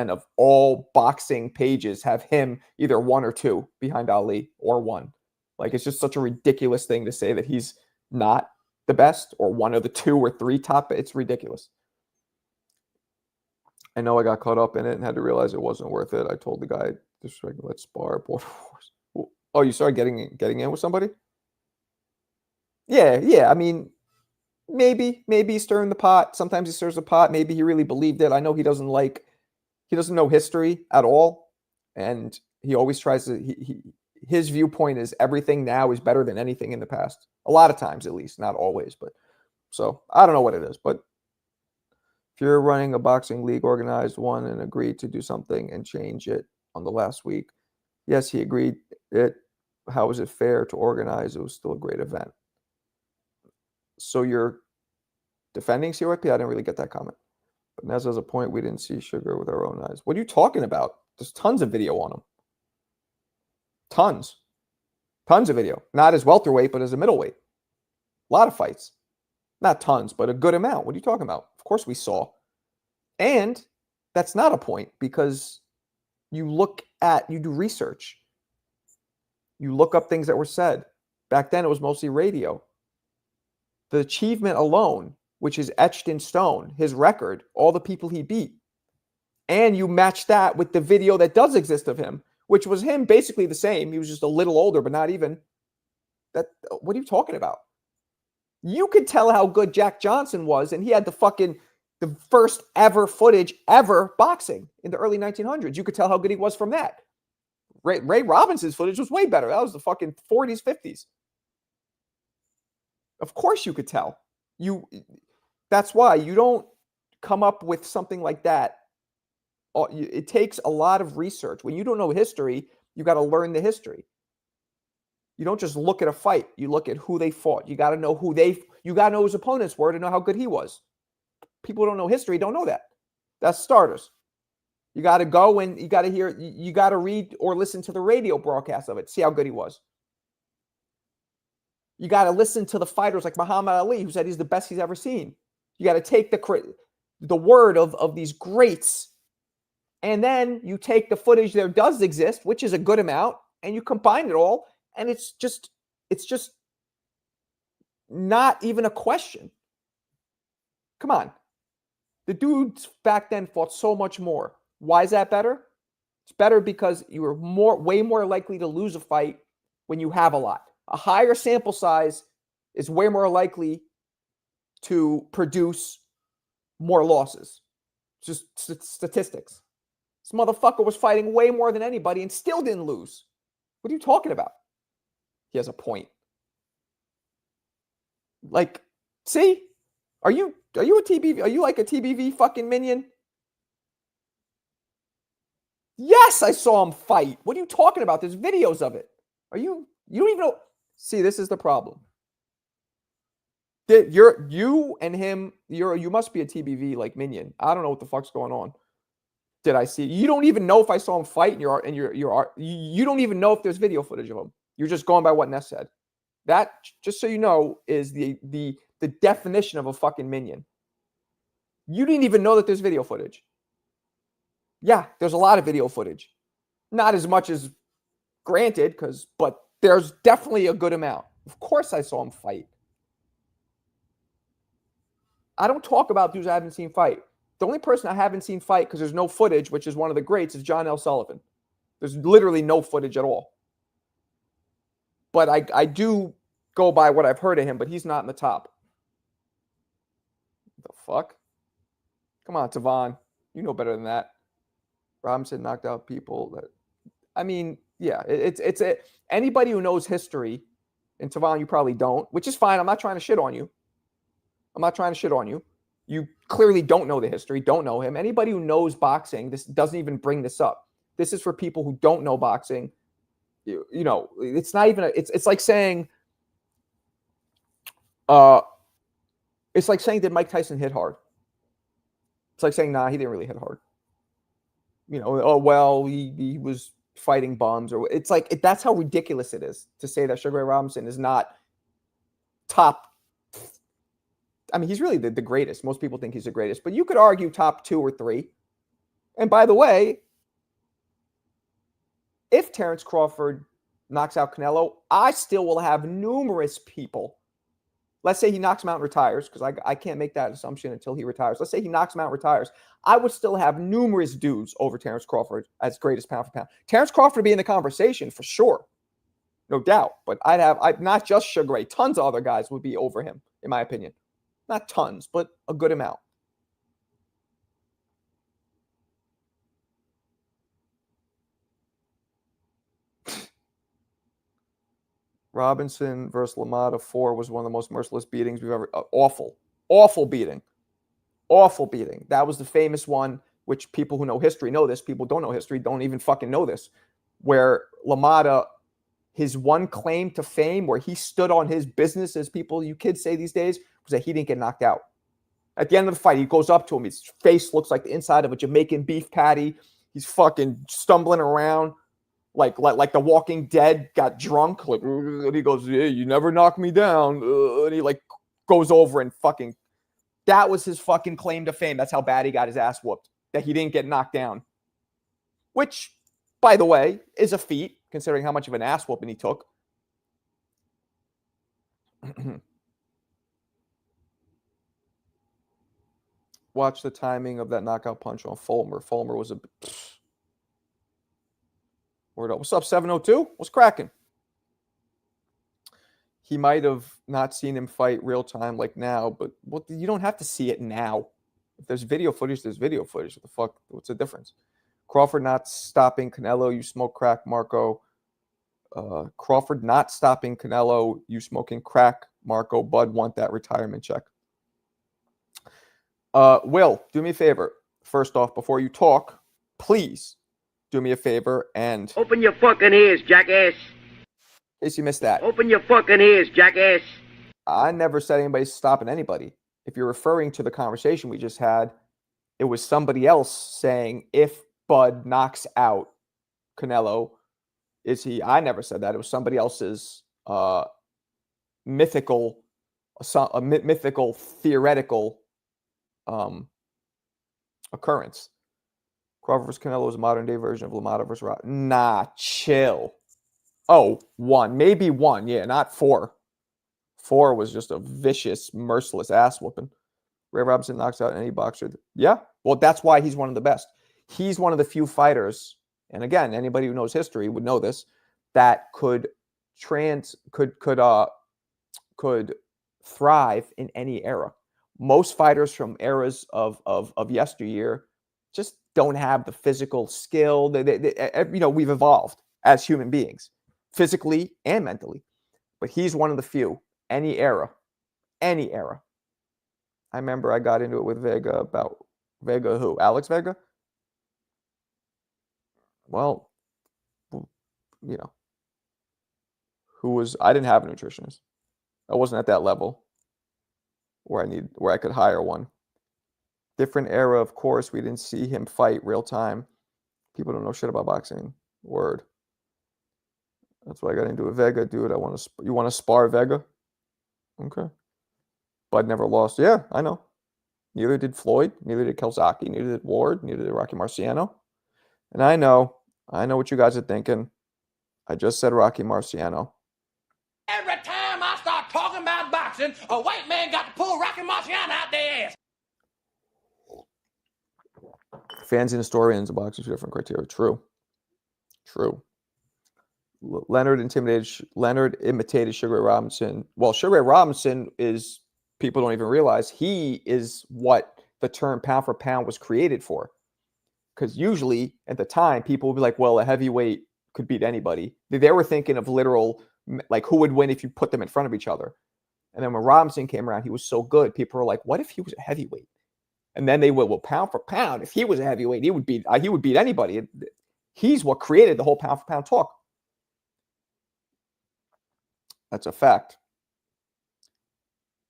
of all boxing pages have him either 1 or 2 behind Ali, or 1. It's just such a ridiculous thing to say that he's not the best, or one of the 2 or 3 top. It's ridiculous. I know I got caught up in it and had to realize it wasn't worth it. I told the guy, just let's spar, border force. Oh, you started getting in with somebody? Yeah. I mean, maybe he's stirring the pot. Sometimes he stirs the pot. Maybe he really believed it. I know he doesn't know history at all, and he always tries to. His viewpoint is everything now is better than anything in the past. A lot of times, at least, not always. But so I don't know what it is. But if you're running a boxing league, organized one, and agreed to do something and change it on the last week, yes, he agreed it. How is it fair to organize? It was still a great event. So you're defending CYP? I didn't really get that comment. But Nez has a point. We didn't see Sugar with our own eyes. What are you talking about? There's tons of video on him. Tons of video. Not as welterweight, but as a middleweight. A lot of fights. Not tons, but a good amount. What are you talking about? Of course we saw. And that's not a point, because you do research. You look up things that were said. Back then, it was mostly radio. The achievement alone, which is etched in stone, his record, all the people he beat. And you match that with the video that does exist of him, which was him basically the same. He was just a little older, but not even. What are you talking about? You could tell how good Jack Johnson was, and he had the first ever footage ever boxing in the early 1900s. You could tell how good he was from that. Ray Robinson's footage was way better. That was the fucking 40s, 50s. Of course you could tell. That's why you don't come up with something like that. It takes a lot of research. When you don't know history, you got to learn the history. You don't just look at a fight. You look at who they fought. You got to know you got to know who his opponents were to know how good he was. People who don't know history don't know that. That's starters. You got to go and you got to hear, you got to read or listen to the radio broadcast of it. See how good he was. You got to listen to the fighters like Muhammad Ali, who said he's the best he's ever seen. You got to take the word of these greats. And then you take the footage that does exist, which is a good amount, and you combine it all. And it's just not even a question. Come on. The dudes back then fought so much more. Why is that better? It's better because you are way more likely to lose a fight when you have a lot. A higher sample size is way more likely to produce more losses. It's just statistics. This motherfucker was fighting way more than anybody and still didn't lose. What are you talking about? He has a point. Like, see? Are you a TBV? Are you like a TBV fucking minion? Yes, I saw him fight. What are you talking about? There's videos of it. You don't even know. See, this is the problem. You and him, you must be a TBV like minion. I don't know what the fuck's going on. Did I see? You don't even know if I saw him fight, and you don't even know if there's video footage of him. You're just going by what Ness said. That, just so you know, is the definition of a fucking minion. You didn't even know that there's video footage. Yeah, there's a lot of video footage. Not as much as granted, but there's definitely a good amount. Of course I saw him fight. I don't talk about dudes I haven't seen fight. The only person I haven't seen fight, because there's no footage, which is one of the greats, is John L. Sullivan. There's literally no footage at all. But I do go by what I've heard of him, but he's not in the top. The fuck? Come on, Tavon. You know better than that. Robinson knocked out people that, I mean, yeah, it's anybody who knows history, and Tavon, you probably don't, which is fine. I'm not trying to shit on you. You clearly don't know the history, don't know him. Anybody who knows boxing, this doesn't even bring this up. This is for people who don't know boxing. You know, it's not even it's like saying did Mike Tyson hit hard? It's like saying, nah, he didn't really hit hard. You know, oh well, he was fighting bums, or it's like that's how ridiculous it is to say that Sugar Ray Robinson is not top. I mean, he's really the greatest. Most people think he's the greatest, but you could argue top 2 or 3. And by the way, if Terrence Crawford knocks out Canelo, I still will have numerous people. Let's say he knocks him out and retires, because I can't make that assumption until he retires. Let's say he knocks him out and retires. I would still have numerous dudes over Terrence Crawford as greatest pound for pound. Terrence Crawford would be in the conversation for sure. No doubt. But I'd not just Sugar Ray. Tons of other guys would be over him, in my opinion. Not tons, but a good amount. Robinson versus LaMotta 4 was one of the most merciless beatings we've ever. Awful beating. That was the famous one, which people who know history know this. People don't know history don't even fucking know this. Where LaMotta, his one claim to fame, where he stood on his business, as you kids say these days, was that he didn't get knocked out. At the end of the fight, he goes up to him. His face looks like the inside of a Jamaican beef patty. He's fucking stumbling around like The Walking Dead got drunk. Like, and he goes, "Yeah, you never knock me down." And he like goes over and fucking. That was his fucking claim to fame. That's how bad he got his ass whooped. That he didn't get knocked down. Which, by the way, is a feat considering how much of an ass whooping he took. Watch the timing of that knockout punch on Fulmer. Fulmer was a... Word up. What's up, 702? What's cracking? He might have not seen him fight real time like now, but you don't have to see it now. If there's video footage, there's video footage. What the fuck? What's the difference? Crawford not stopping Canelo. You smoke crack, Marco. Crawford not stopping Canelo. You smoking crack, Marco. Bud want that retirement check. Will, do me a favor. First off, before you talk, please do me a favor and Open your fucking ears, jackass. in case you missed that, Open your fucking ears, jackass. I never said anybody's stopping anybody. If you're referring to the conversation we just had, it was somebody else saying if Bud knocks out Canelo, is he? I never said that. It was somebody else's mythical, mythical theoretical occurrence. Crawford vs. Canelo is a modern day version of Lamada vs. Rock. Nah, chill. Oh, one, maybe one. Yeah, not four. Four was just a vicious, merciless ass whooping. Ray Robinson knocks out any boxer. Yeah, well, that's why he's one of the best. He's one of the few fighters, and again, anybody who knows history would know this, that could thrive in any era. Most fighters from eras of yesteryear just don't have the physical skill. We've evolved as human beings, physically and mentally. But he's one of the few. Any era. I remember I got into it with Vega about Vega who? Alex Vega? Well, I didn't have a nutritionist. I wasn't at that level where I could hire one. Different era, of course. We didn't see him fight real time. People don't know shit about boxing. Word. That's why I got into it. Vega, dude. You want to spar Vega? Okay. Bud never lost. Yeah, I know. Neither did Floyd. Neither did Kelsaki. Neither did Ward. Neither did Rocky Marciano. And I know what you guys are thinking. I just said Rocky Marciano. Every time I start talking about boxing, a white man got to pull Rocky Marciano out their ass. Fans and historians of boxing, 2 different criteria. True. Leonard imitated Sugar Ray Robinson. Well, Sugar Ray Robinson is, people don't even realize, he is what the term pound for pound was created for. Because usually at the time, people would be like, well, a heavyweight could beat anybody. They were thinking of literal, like, who would win if you put them in front of each other. And then when Robinson came around, he was so good. People were like, what if he was a heavyweight? And then they went, well, pound for pound, if he was a heavyweight, he would beat anybody. He's what created the whole pound for pound talk. That's a fact.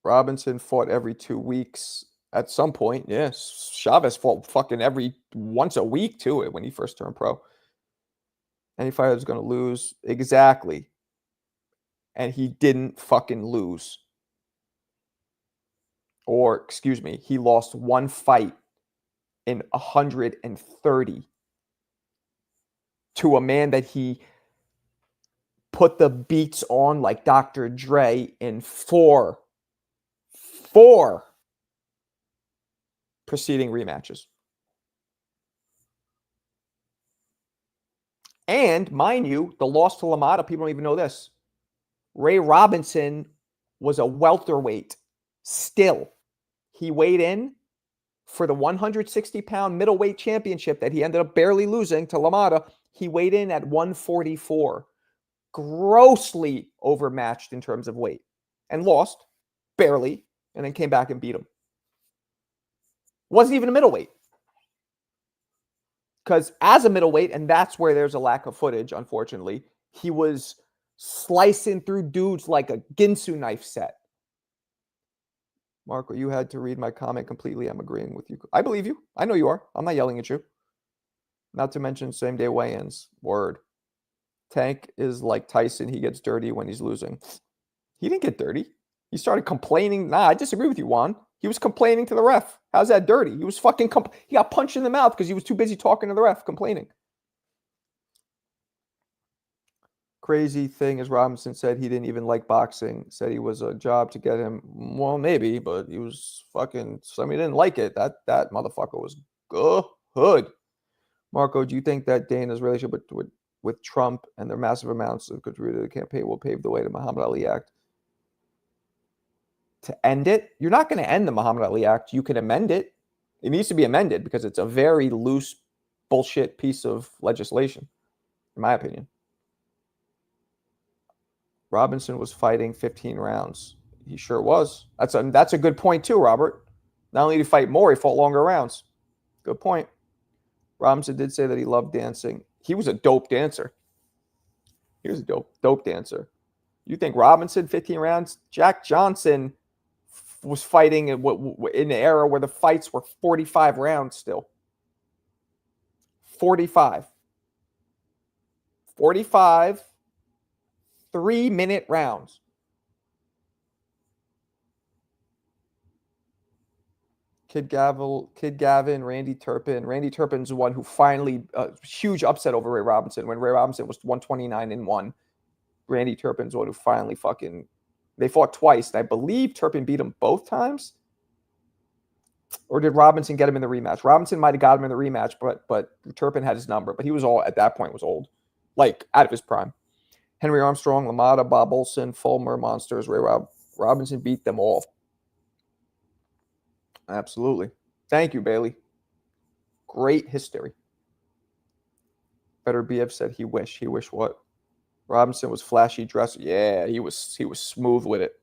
Robinson fought every 2 weeks at some point. Yes, Chavez fought fucking once a week too when he first turned pro. Any fighter is going to lose. Exactly. And he didn't fucking lose. Or, excuse me, he lost one fight in 130 to a man that he put the beats on like Dr. Dre in four preceding rematches. And mind you, the loss to Lamada, people don't even know this. Ray Robinson was a welterweight still. He weighed in for the 160-pound middleweight championship that he ended up barely losing to Lamada. He weighed in at 144. Grossly overmatched in terms of weight. And lost, barely, and then came back and beat him. Wasn't even a middleweight. Because as a middleweight, and that's where there's a lack of footage, unfortunately, he was slicing through dudes like a Ginsu knife set. Marco, you had to read my comment completely. I'm agreeing with you. I believe you. I know you are. I'm not yelling at you. Not to mention same-day weigh-ins. Word. Tank is like Tyson. He gets dirty when he's losing. He didn't get dirty. He started complaining. Nah, I disagree with you, Juan. He was complaining to the ref. How's that dirty? He was fucking he got punched in the mouth because he was too busy talking to the ref, complaining. Crazy thing is Robinson said he didn't even like boxing. Said he was a job to get him. Well, maybe, but he was fucking. Somebody didn't like it. That motherfucker was good. Marco, do you think that Dana's relationship with Trump and their massive amounts of contributed to the campaign will pave the way to Muhammad Ali Act? To end it? You're not going to end the Muhammad Ali Act. You can amend it. It needs to be amended because it's a very loose bullshit piece of legislation, in my opinion. Robinson was fighting 15 rounds. He sure was. That's a good point too, Robert. Not only did he fight more, he fought longer rounds. Good point. Robinson did say that he loved dancing. He was a dope dancer. He was a dope dancer. You think Robinson, 15 rounds? Jack Johnson was fighting in the era where the fights were 45 rounds still. 45. 45 3-minute rounds. Kid Gavin, Randy Turpin. Randy Turpin's the one who finally, huge upset over Ray Robinson. When Ray Robinson was 129-1, Randy Turpin's the one who finally they fought twice. And I believe Turpin beat him both times. Or did Robinson get him in the rematch? Robinson might have got him in the rematch, but Turpin had his number. But he was at that point, was old. Like, out of his prime. Henry Armstrong, LaMotta, Bob Olson, Fulmer, Monsters, Robinson beat them all. Absolutely. Thank you, Bailey. Great history. Better BF said he wished. He wished what? Robinson was flashy dresser. Yeah, he was smooth with it.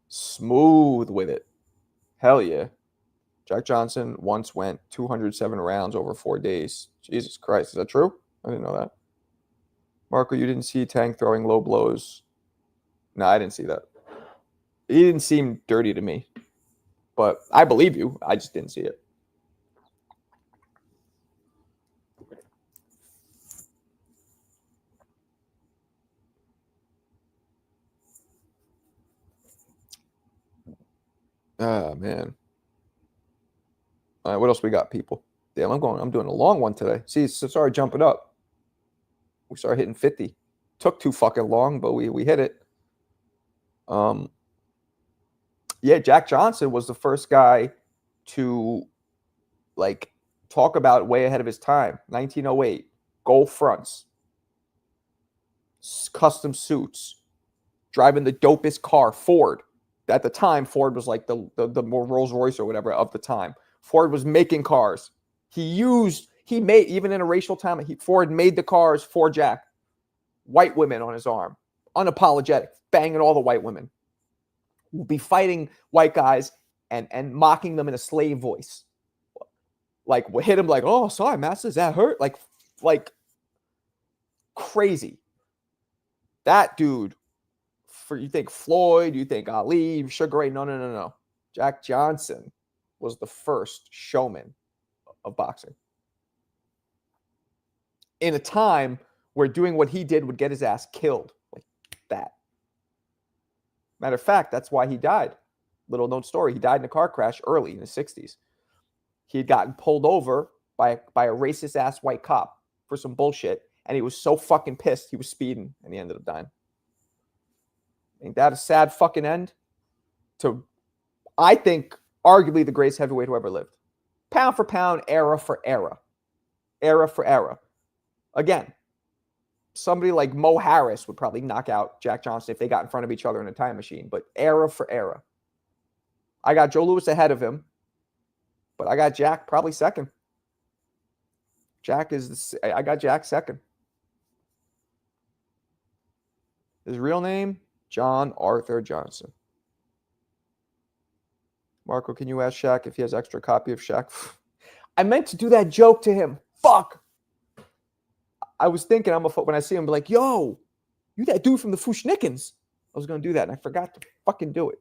Smooth with it. Hell yeah. Jack Johnson once went 207 rounds over 4 days. Jesus Christ. Is that true? I didn't know that. Marco, you didn't see Tank throwing low blows. No, I didn't see that. He didn't seem dirty to me. But I believe you. I just didn't see it. Ah, man. All right, what else we got, people? Damn, I'm doing a long one today. See, so sorry jumping up. We started hitting 50. Took too fucking long, but we hit it. Yeah, Jack Johnson was the first guy to talk about way ahead of his time. 1908, gold fronts, custom suits, driving the dopest car, Ford. At the time, Ford was like the more Rolls Royce or whatever of the time. Ford was making cars. He made, even in a racial time, Ford made the cars for Jack. White women on his arm, unapologetic, banging all the white women. Will be fighting white guys and mocking them in a slave voice. Like, we'll hit him like, oh, sorry, master, does that hurt? Like crazy. That dude, you think Floyd, you think Ali, Sugar Ray, no. Jack Johnson was the first showman of boxing. In a time where doing what he did would get his ass killed. Like that. Matter of fact, that's why he died. Little known story. He died in a car crash early in the 60s. He had gotten pulled over by a racist ass white cop for some bullshit. And he was so fucking pissed he was speeding and he ended up dying. Ain't that a sad fucking end? To, I think, arguably the greatest heavyweight who ever lived. Pound for pound, era for era. Era for era. Again, somebody like Mo Harris would probably knock out Jack Johnson if they got in front of each other in a time machine. But era for era. I got Joe Louis ahead of him. But I got Jack probably second. I got Jack second. His real name, John Arthur Johnson. Marco, can you ask Shaq if he has extra copy of Shaq? I meant to do that joke to him. Fuck. I was thinking when I see him, be like, yo, you that dude from the Fushnikins. I was going to do that, and I forgot to fucking do it.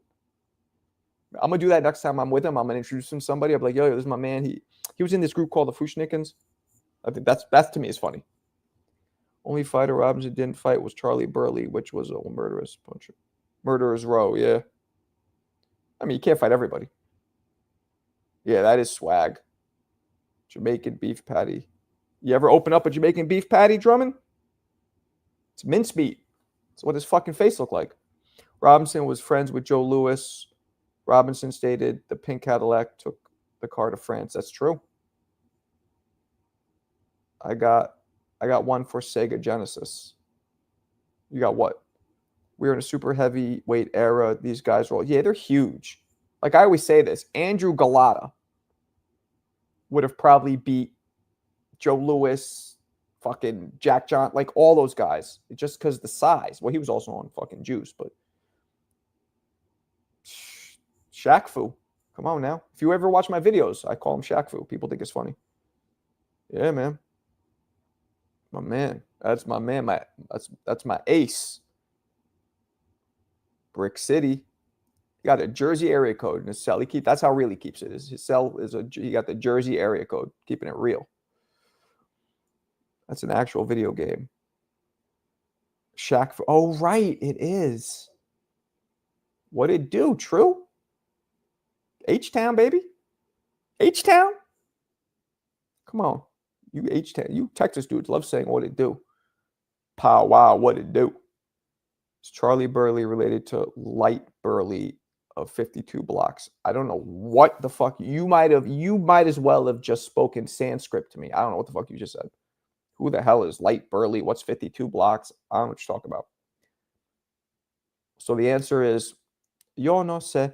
I'm going to do that next time I'm with him. I'm going to introduce him to somebody. I'll be like, yo, this is my man. He was in this group called the Fushnikins. I think that's to me is funny. Only fighter Robinson didn't fight was Charlie Burley, which was a murderous puncher. Murderer's Row, yeah. I mean, you can't fight everybody. Yeah, that is swag. Jamaican beef patty. You ever open up a Jamaican beef patty, Drummond? It's mincemeat. That's what his fucking face looked like. Robinson was friends with Joe Louis. Robinson stated the pink Cadillac took the car to France. That's true. I got one for Sega Genesis. You got what? We're in a super heavyweight era. These guys are they're huge. Like I always say this, Andrew Galata would have probably beat Joe Louis, fucking Jack John, like all those guys, just because the size. Well, he was also on fucking juice, but Shaq Fu. Come on now. If you ever watch my videos, I call him Shaq Fu. People think it's funny. Yeah, man. My man. That's my man. That's my ace. Brick City. He got a Jersey area code in his cell. That's how real he keeps it. His cell is he got the Jersey area code, keeping it real. That's an actual video game. Shaq. Oh, right, it is. What it do? True. H-Town, baby. H-Town. Come on, you H-Town. You Texas dudes love saying what it do. Pow wow, what it do. Is Charlie Burley related to Light Burley of 52 blocks? I don't know what the fuck you might as well have just spoken Sanskrit to me. I don't know what the fuck you just said. Who the hell is Light Burley? What's 52 blocks? I don't know what you're talking about. So the answer is yo no sé.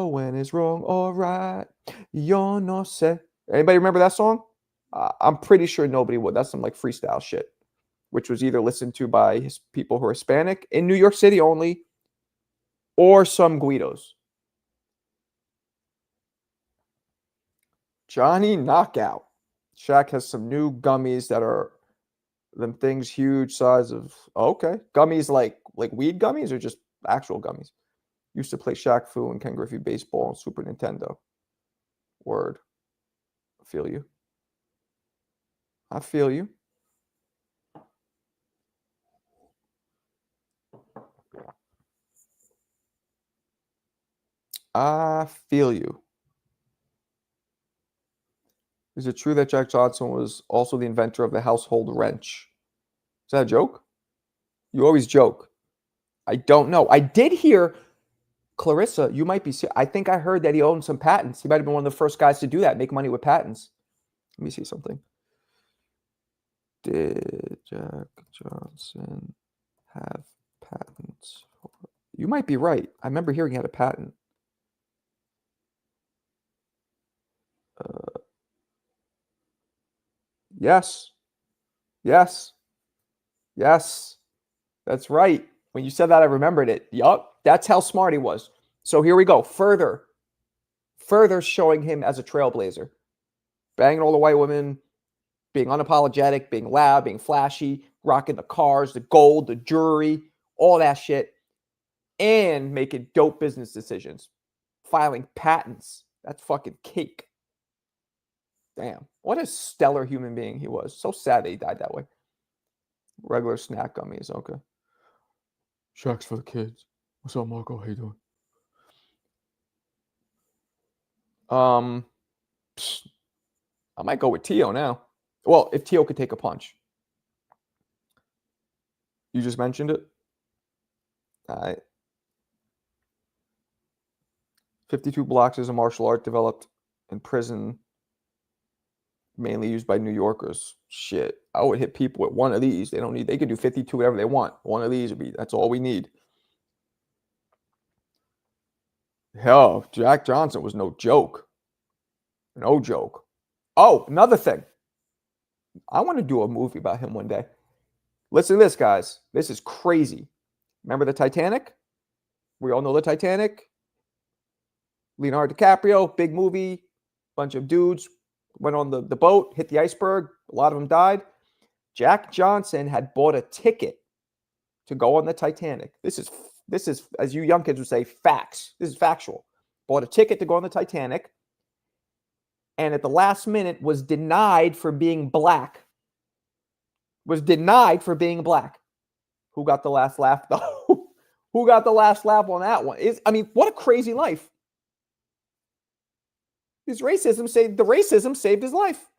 When it's wrong or right. Yo no sé. Anybody remember that song? I'm pretty sure nobody would. That's some like freestyle shit, which was either listened to by people who are Hispanic in New York City only, or some Guidos. Johnny Knockout. Shaq has some new gummies that are them things huge size of okay. Gummies like weed gummies or just actual gummies. Used to play Shaq Fu and Ken Griffey baseball on Super Nintendo. Word. I feel you. I feel you. I feel you. Is it true that Jack Johnson was also the inventor of the household wrench? Is that a joke? You always joke. I don't know. I did hear, Clarissa, you might be, I think I heard that he owned some patents. He might have been one of the first guys to do that, make money with patents. Let me see something. Did Jack Johnson have patents? You might be right. I remember hearing he had a patent. Yes. Yes. Yes. That's right. When you said that, I remembered it. Yup. That's how smart he was. So here we go. Further showing him as a trailblazer. Banging all the white women, being unapologetic, being loud, being flashy, rocking the cars, the gold, the jewelry, all that shit, and making dope business decisions. Filing patents. That's fucking cake. Damn. What a stellar human being he was. So sad that he died that way. Regular snack gummies. Okay. Shaq's for the kids. What's up, Marco? How you doing? I might go with Tio now. Well, if Tio could take a punch. You just mentioned it. All right. 52 blocks is a martial art developed in prison, mainly used by New Yorkers. Shit. I would hit people with one of these. They could do 52, whatever they want. One of these would be, that's all we need. Hell, Jack Johnson was no joke. No joke. Oh, another thing. I want to do a movie about him one day. Listen to this, guys. This is crazy. Remember the Titanic? We all know the Titanic. Leonardo DiCaprio, big movie. Bunch of dudes went on the boat, hit the iceberg. A lot of them died. Jack Johnson had bought a ticket to go on the Titanic. This is, as you young kids would say, facts. This is factual. Bought a ticket to go on the Titanic. And at the last minute was denied for being black. Was denied for being black. Who got the last laugh, though? Who got the last laugh on that one? What a crazy life. The racism saved his life.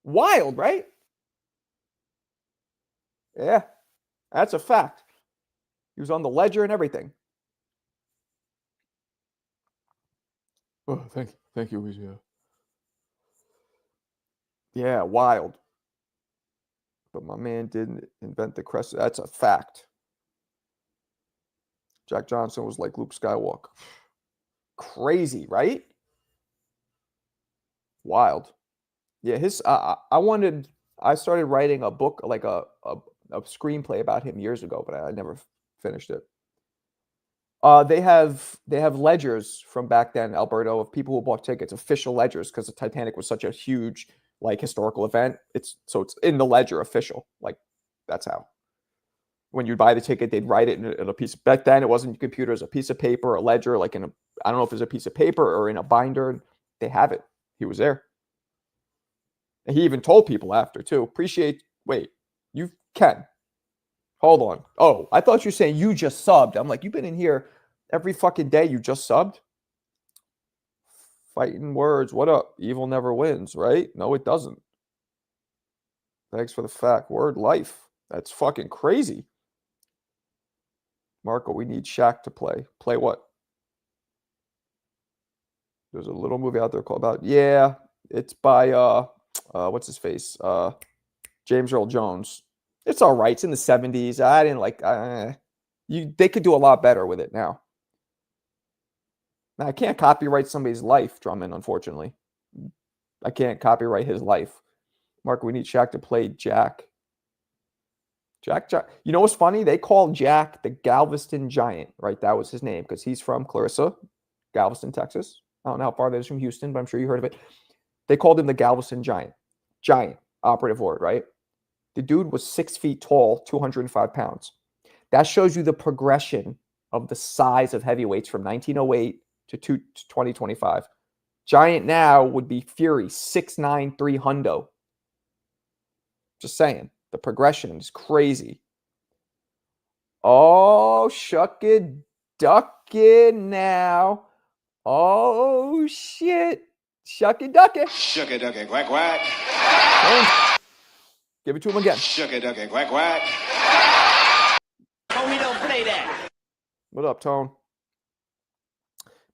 Wild, right? Yeah, that's a fact. He was on the ledger and everything. Oh, thank you, Weezy. Yeah, wild. But my man didn't invent the crest. That's a fact. Jack Johnson was like Luke Skywalker. Crazy, right? Wild. Yeah, I started writing a book, like a screenplay about him years ago, but I never finished it. They have ledgers from back then, Alberto, of people who bought tickets, official ledgers, because the Titanic was such a huge like historical event. It's in the ledger, official. Like that's how. When you buy the ticket, they'd write it in a piece. Back then, it wasn't computers, a piece of paper, a ledger, like in a, I don't know if it's a piece of paper or in a binder. They have it. He was there. And he even told people after too. Wait, you can. Hold on. Oh, I thought you were saying you just subbed. I'm like, you've been in here every fucking day. You just subbed? Fighting words. What up? Evil never wins, right? No, it doesn't. Thanks for the fact. Word life. That's fucking crazy. Marco, we need Shaq to play. Play what? There's a little movie out there called about. Yeah, it's by what's his face? James Earl Jones. It's all right. It's in the 70s. I didn't like they could do a lot better with it now. Now I can't copyright somebody's life, Drummond, unfortunately. I can't copyright his life. Marco, we need Shaq to play Jack. Jack. You know what's funny? They call Jack the Galveston Giant, right? That was his name because he's from Clarissa, Galveston, Texas. I don't know how far that is from Houston, but I'm sure you heard of it. They called him the Galveston Giant. Giant, operative word, right? The dude was 6 feet tall, 205 pounds. That shows you the progression of the size of heavyweights from 1908 to 2025. Giant now would be Fury, 6'9", 300. Just saying. The progression is crazy. Oh, shuck it, duck it now. Oh, shit. Shuck it, duck it. Shuck it, duck it, quack, quack. Give it to him again. Shuck it, duck it, quack, quack. Oh, we don't play that. What up, Tone?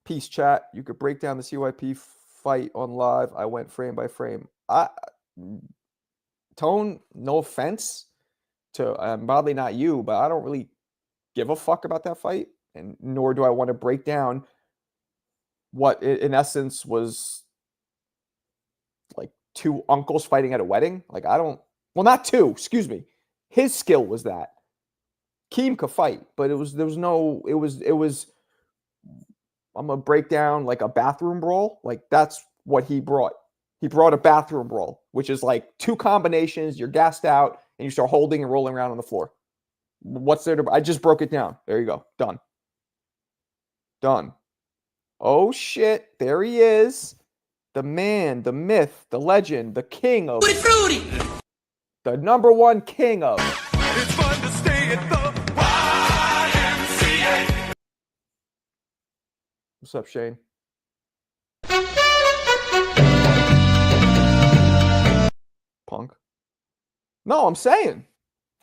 Peace, chat. You could break down the CYP fight on live. I went frame by frame. Tone, no offense to probably not you, but I don't really give a fuck about that fight, and nor do I want to break down what in essence was like two uncles fighting at a wedding. Like not two, excuse me. His skill was that. Keem could fight, but it was I'm gonna break down like a bathroom brawl. Like that's what he brought. He brought a bathroom brawl, which is like two combinations, you're gassed out, and you start holding and rolling around on the floor. What's there to I just broke it down. There you go. Done. Done. Oh shit, there he is. The man, the myth, the legend, the king of Fruity. the number one king of. It's fun to stay at the YMCA. What's up, Shane? Punk. No, I'm saying.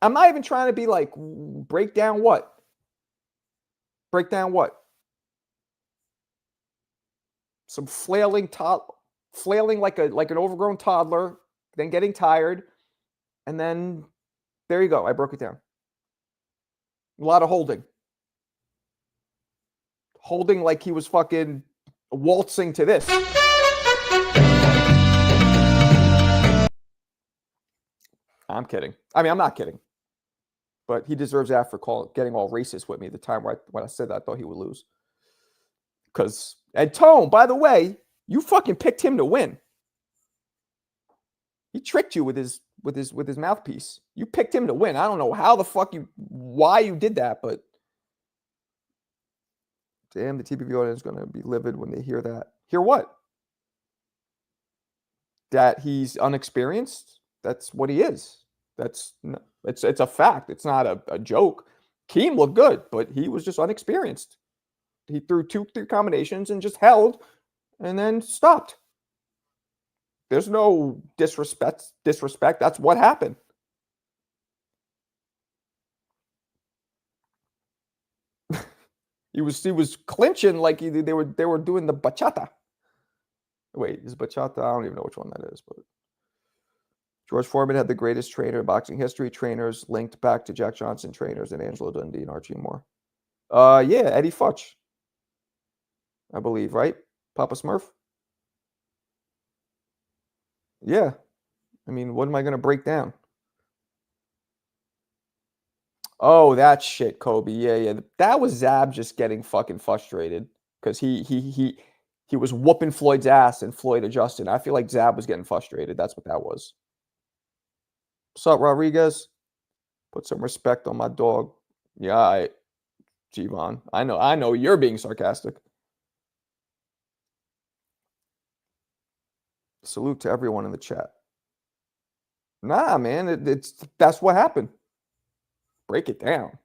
I'm not even trying to be like break down what? Break down what? Some flailing like an overgrown toddler, then getting tired, and then there you go. I broke it down. A lot of holding. Holding like he was fucking waltzing to this. I'm kidding. I mean, I'm not kidding. But he deserves that for getting all racist with me the time when I said that I thought he would lose. And Tone, by the way, you fucking picked him to win. He tricked you with his mouthpiece. You picked him to win. I don't know why you did that, but damn, the TPV audience is going to be livid when they hear that. Hear what? That he's unexperienced? That's what he is. It's a fact. It's not a joke. Keem looked good, but he was just unexperienced. He threw 2-3 combinations and just held and then stopped. There's no disrespect. That's what happened. He was clinching like they were doing the bachata. Wait, is bachata? I don't even know which one that is, but George Foreman had the greatest trainer in boxing history. Trainers linked back to Jack Johnson trainers and Angelo Dundee and Archie Moore. Yeah, Eddie Futch, I believe, right? Papa Smurf. Yeah. I mean, what am I going to break down? Oh, that shit, Kobe. Yeah. That was Zab just getting fucking frustrated because he was whooping Floyd's ass and Floyd adjusted. I feel like Zab was getting frustrated. That's what that was. What's up, Rodriguez? Put some respect on my dog. Yeah, G-Von. I know you're being sarcastic. Salute to everyone in the chat. Nah, man, that's what happened. Break it down.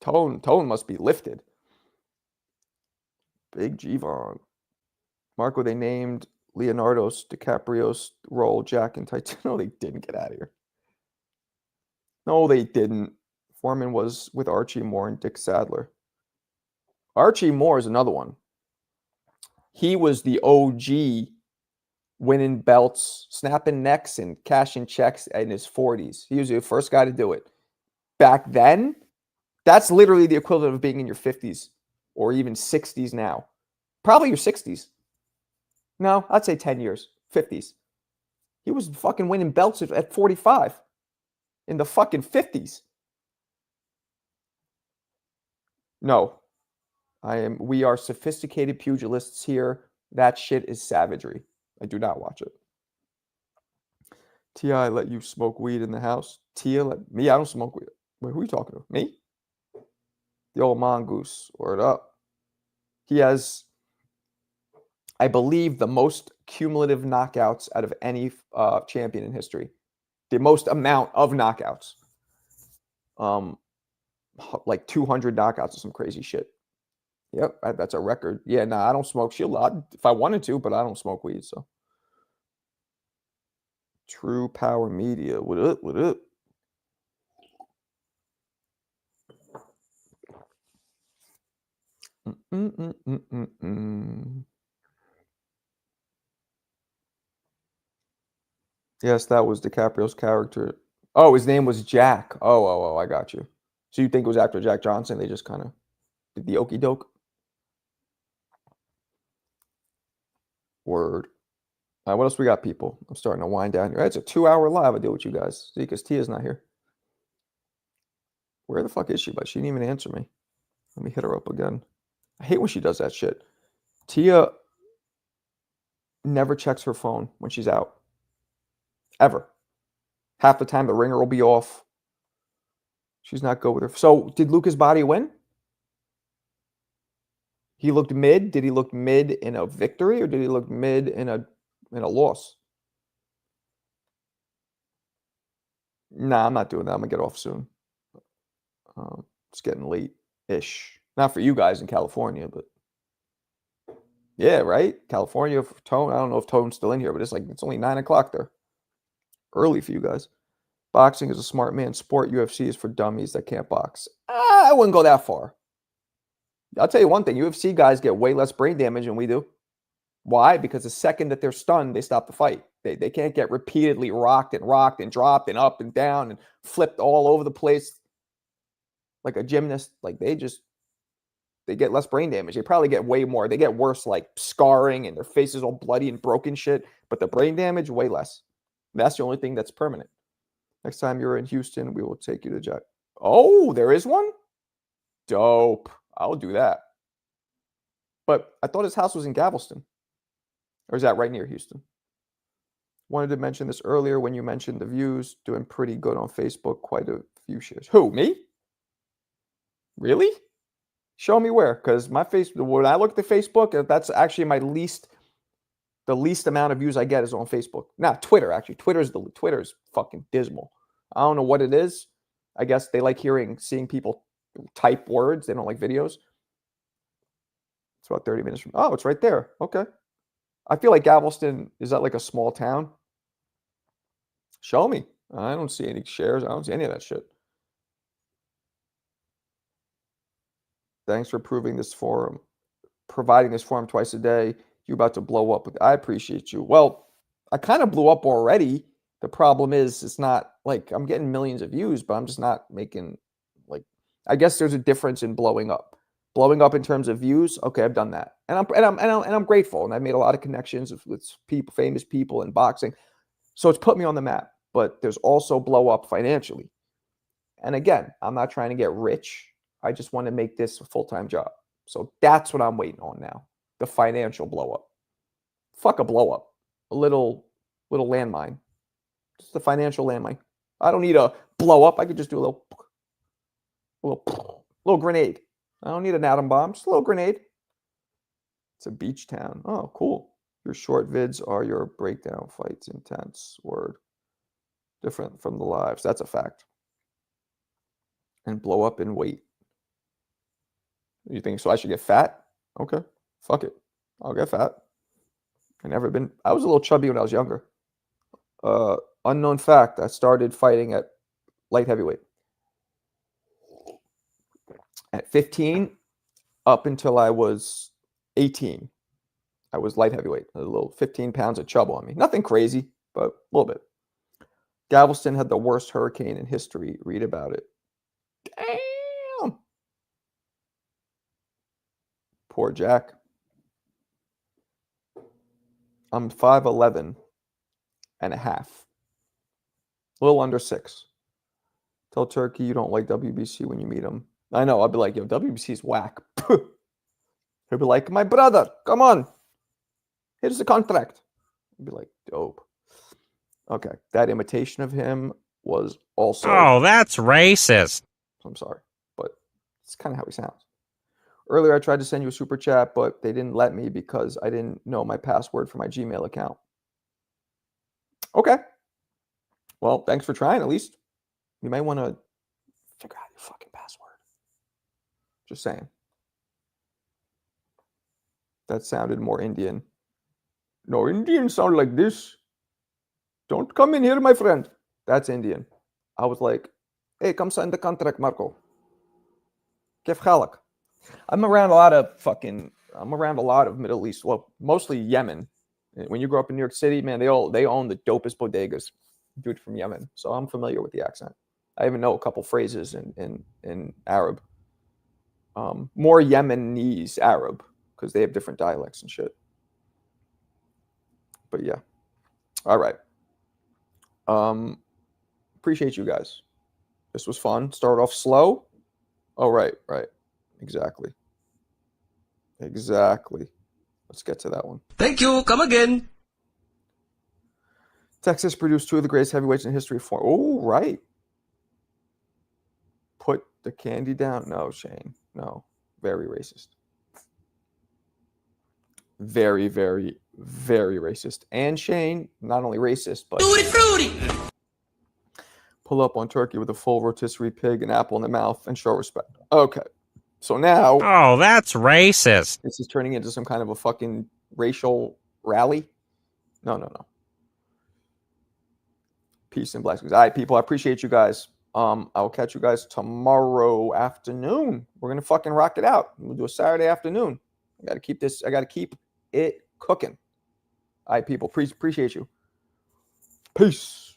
Tone must be lifted. Big G-Von. Marco, they named Leonardo's DiCaprio's role Jack and Titan. No, they didn't. Get out of here. No, they didn't. Foreman was with Archie Moore and Dick Sadler. Archie Moore is another one. He was the OG winning belts, snapping necks, and cashing checks in his 40s. He was the first guy to do it. Back then, that's literally the equivalent of being in your 50s or even 60s now. Probably your 60s. No, I'd say 10 years, 50s. He was fucking winning belts at 45 in the fucking 50s. No, we are sophisticated pugilists here. That shit is savagery. I do not watch it. T.I. let you smoke weed in the house. Tia let me. I don't smoke weed. Wait, who are you talking to? Me? The old mongoose. Word up. He has, I believe, the most cumulative knockouts out of any champion in history. The most amount of knockouts. Like 200 knockouts or some crazy shit. Yep, that's a record. Yeah, I don't smoke shit a lot if I wanted to, but I don't smoke weed, so. True Power Media. What up? What up? Yes, that was DiCaprio's character. Oh, his name was Jack. Oh, I got you. So you think it was after Jack Johnson? They just kind of did the okey doke? Word. All right, what else we got, people? I'm starting to wind down here. It's a 2-hour live I do with you guys. See, because Tia's not here. Where the fuck is she? But she didn't even answer me. Let me hit her up again. I hate when she does that shit. Tia never checks her phone when she's out. Ever. Half the time the ringer will be off. She's not good with her. So did Lucas Body win? He looked mid. Did he look mid in a victory or did he look mid in a loss? Nah, I'm not doing that. I'm gonna get off soon. It's getting late-ish. Not for you guys in California, but yeah, right? California for Tone. I don't know if Tone's still in here, but it's only 9 o'clock there. Early for you guys. Boxing is a smart man sport. UFC is for dummies that can't box. I wouldn't go that far. I'll tell you one thing. UFC guys get way less brain damage than we do. Why? Because the second that they're stunned, they stop the fight. They can't get repeatedly rocked and dropped and up and down and flipped all over the place like a gymnast. Like they get less brain damage. They probably get way more. They get worse, like scarring and their faces all bloody and broken shit. But the brain damage, way less. That's the only thing that's permanent. Next time you're in Houston, we will take you to Jack. Oh, there is one? Dope. I'll do that. But I thought his house was in Galveston. Or is that right near Houston? Wanted to mention this earlier when you mentioned the views. Doing pretty good on Facebook. Quite a few shares. Who, me? Really? Show me where. Because my Facebook, when I look at the Facebook, that's actually the least amount of views I get is on Facebook. Not Twitter, actually. Twitter's fucking dismal. I don't know what it is. I guess they like seeing people type words. They don't like videos. It's about 30 minutes from. Oh, it's right there. Okay. I feel like Galveston, is that like a small town? Show me. I don't see any shares. I don't see any of that shit. Thanks for providing this forum twice a day. You're about to blow up. I appreciate you. Well, I kind of blew up already. The problem is it's not like I'm getting millions of views, but I'm just not making I guess there's a difference in blowing up. Blowing up in terms of views, okay, I've done that. And I'm grateful. And I've made a lot of connections with people, famous people in boxing. So it's put me on the map. but there's also blow up financially. And again, I'm not trying to get rich. I just want to make this a full-time job. So that's what I'm waiting on now. The financial blow up. Fuck a blow up. A little landmine. Just a financial landmine. I don't need a blow up. I could just do a little grenade. I don't need an atom bomb. Just a little grenade. It's a beach town. Oh, cool. Your short vids are your breakdown fights. Intense. Word. Different from the lives. That's a fact. And blow up in weight. You think so? I should get fat? Okay. Fuck it. I'll get fat. I was a little chubby when I was younger. Unknown fact, I started fighting at light heavyweight. At 15, up until I was 18, I was light heavyweight. A little 15 pounds of chub on me. Nothing crazy, but a little bit. Galveston had the worst hurricane in history. Read about it. Damn. Poor Jack. I'm 5'11" and a half. A little under 6. Tell Turkey you don't like WBC when you meet him. I know. I'll be like, yo, WBC's whack. He'll be like, my brother, come on. Here's the contract. I'll be like, dope. Okay. That imitation of him was also... Oh, that's racist. I'm sorry, but it's kind of how he sounds. Earlier, I tried to send you a super chat, but they didn't let me because I didn't know my password for my Gmail account. Okay. Well, thanks for trying, at least. You might want to figure out your fucking password. Just saying. That sounded more Indian. No, Indians sound like this. Don't come in here, my friend. That's Indian. I was like, hey, come sign the contract, Marco. Kef Khalak. I'm around a lot of Middle East, well, mostly Yemen. When you grow up in New York City, man, they own the dopest bodegas. Dude from Yemen. So I'm familiar with the accent. I even know a couple phrases in Arab. More Yemenese Arab, because they have different dialects and shit. But yeah. All right. Appreciate you guys. This was fun. Start off slow. Oh, right. Exactly. Let's get to that one. Thank you. Come again. Texas produced 2 of the greatest heavyweights in history. Oh, right. Put the candy down. No, Shane. No. Very racist. Very, very, very racist. And Shane, not only racist, but... Fruity. Pull up on Turkey with a full rotisserie pig, an apple in the mouth, and show respect. Okay. So now... Oh, that's racist. This is turning into some kind of a fucking racial rally. No. Peace and blessings. All right, people. I appreciate you guys. I will catch you guys tomorrow afternoon. We're going to fucking rock it out. We'll do a Saturday afternoon. I got to keep it cooking. All right, people. Appreciate you. Peace.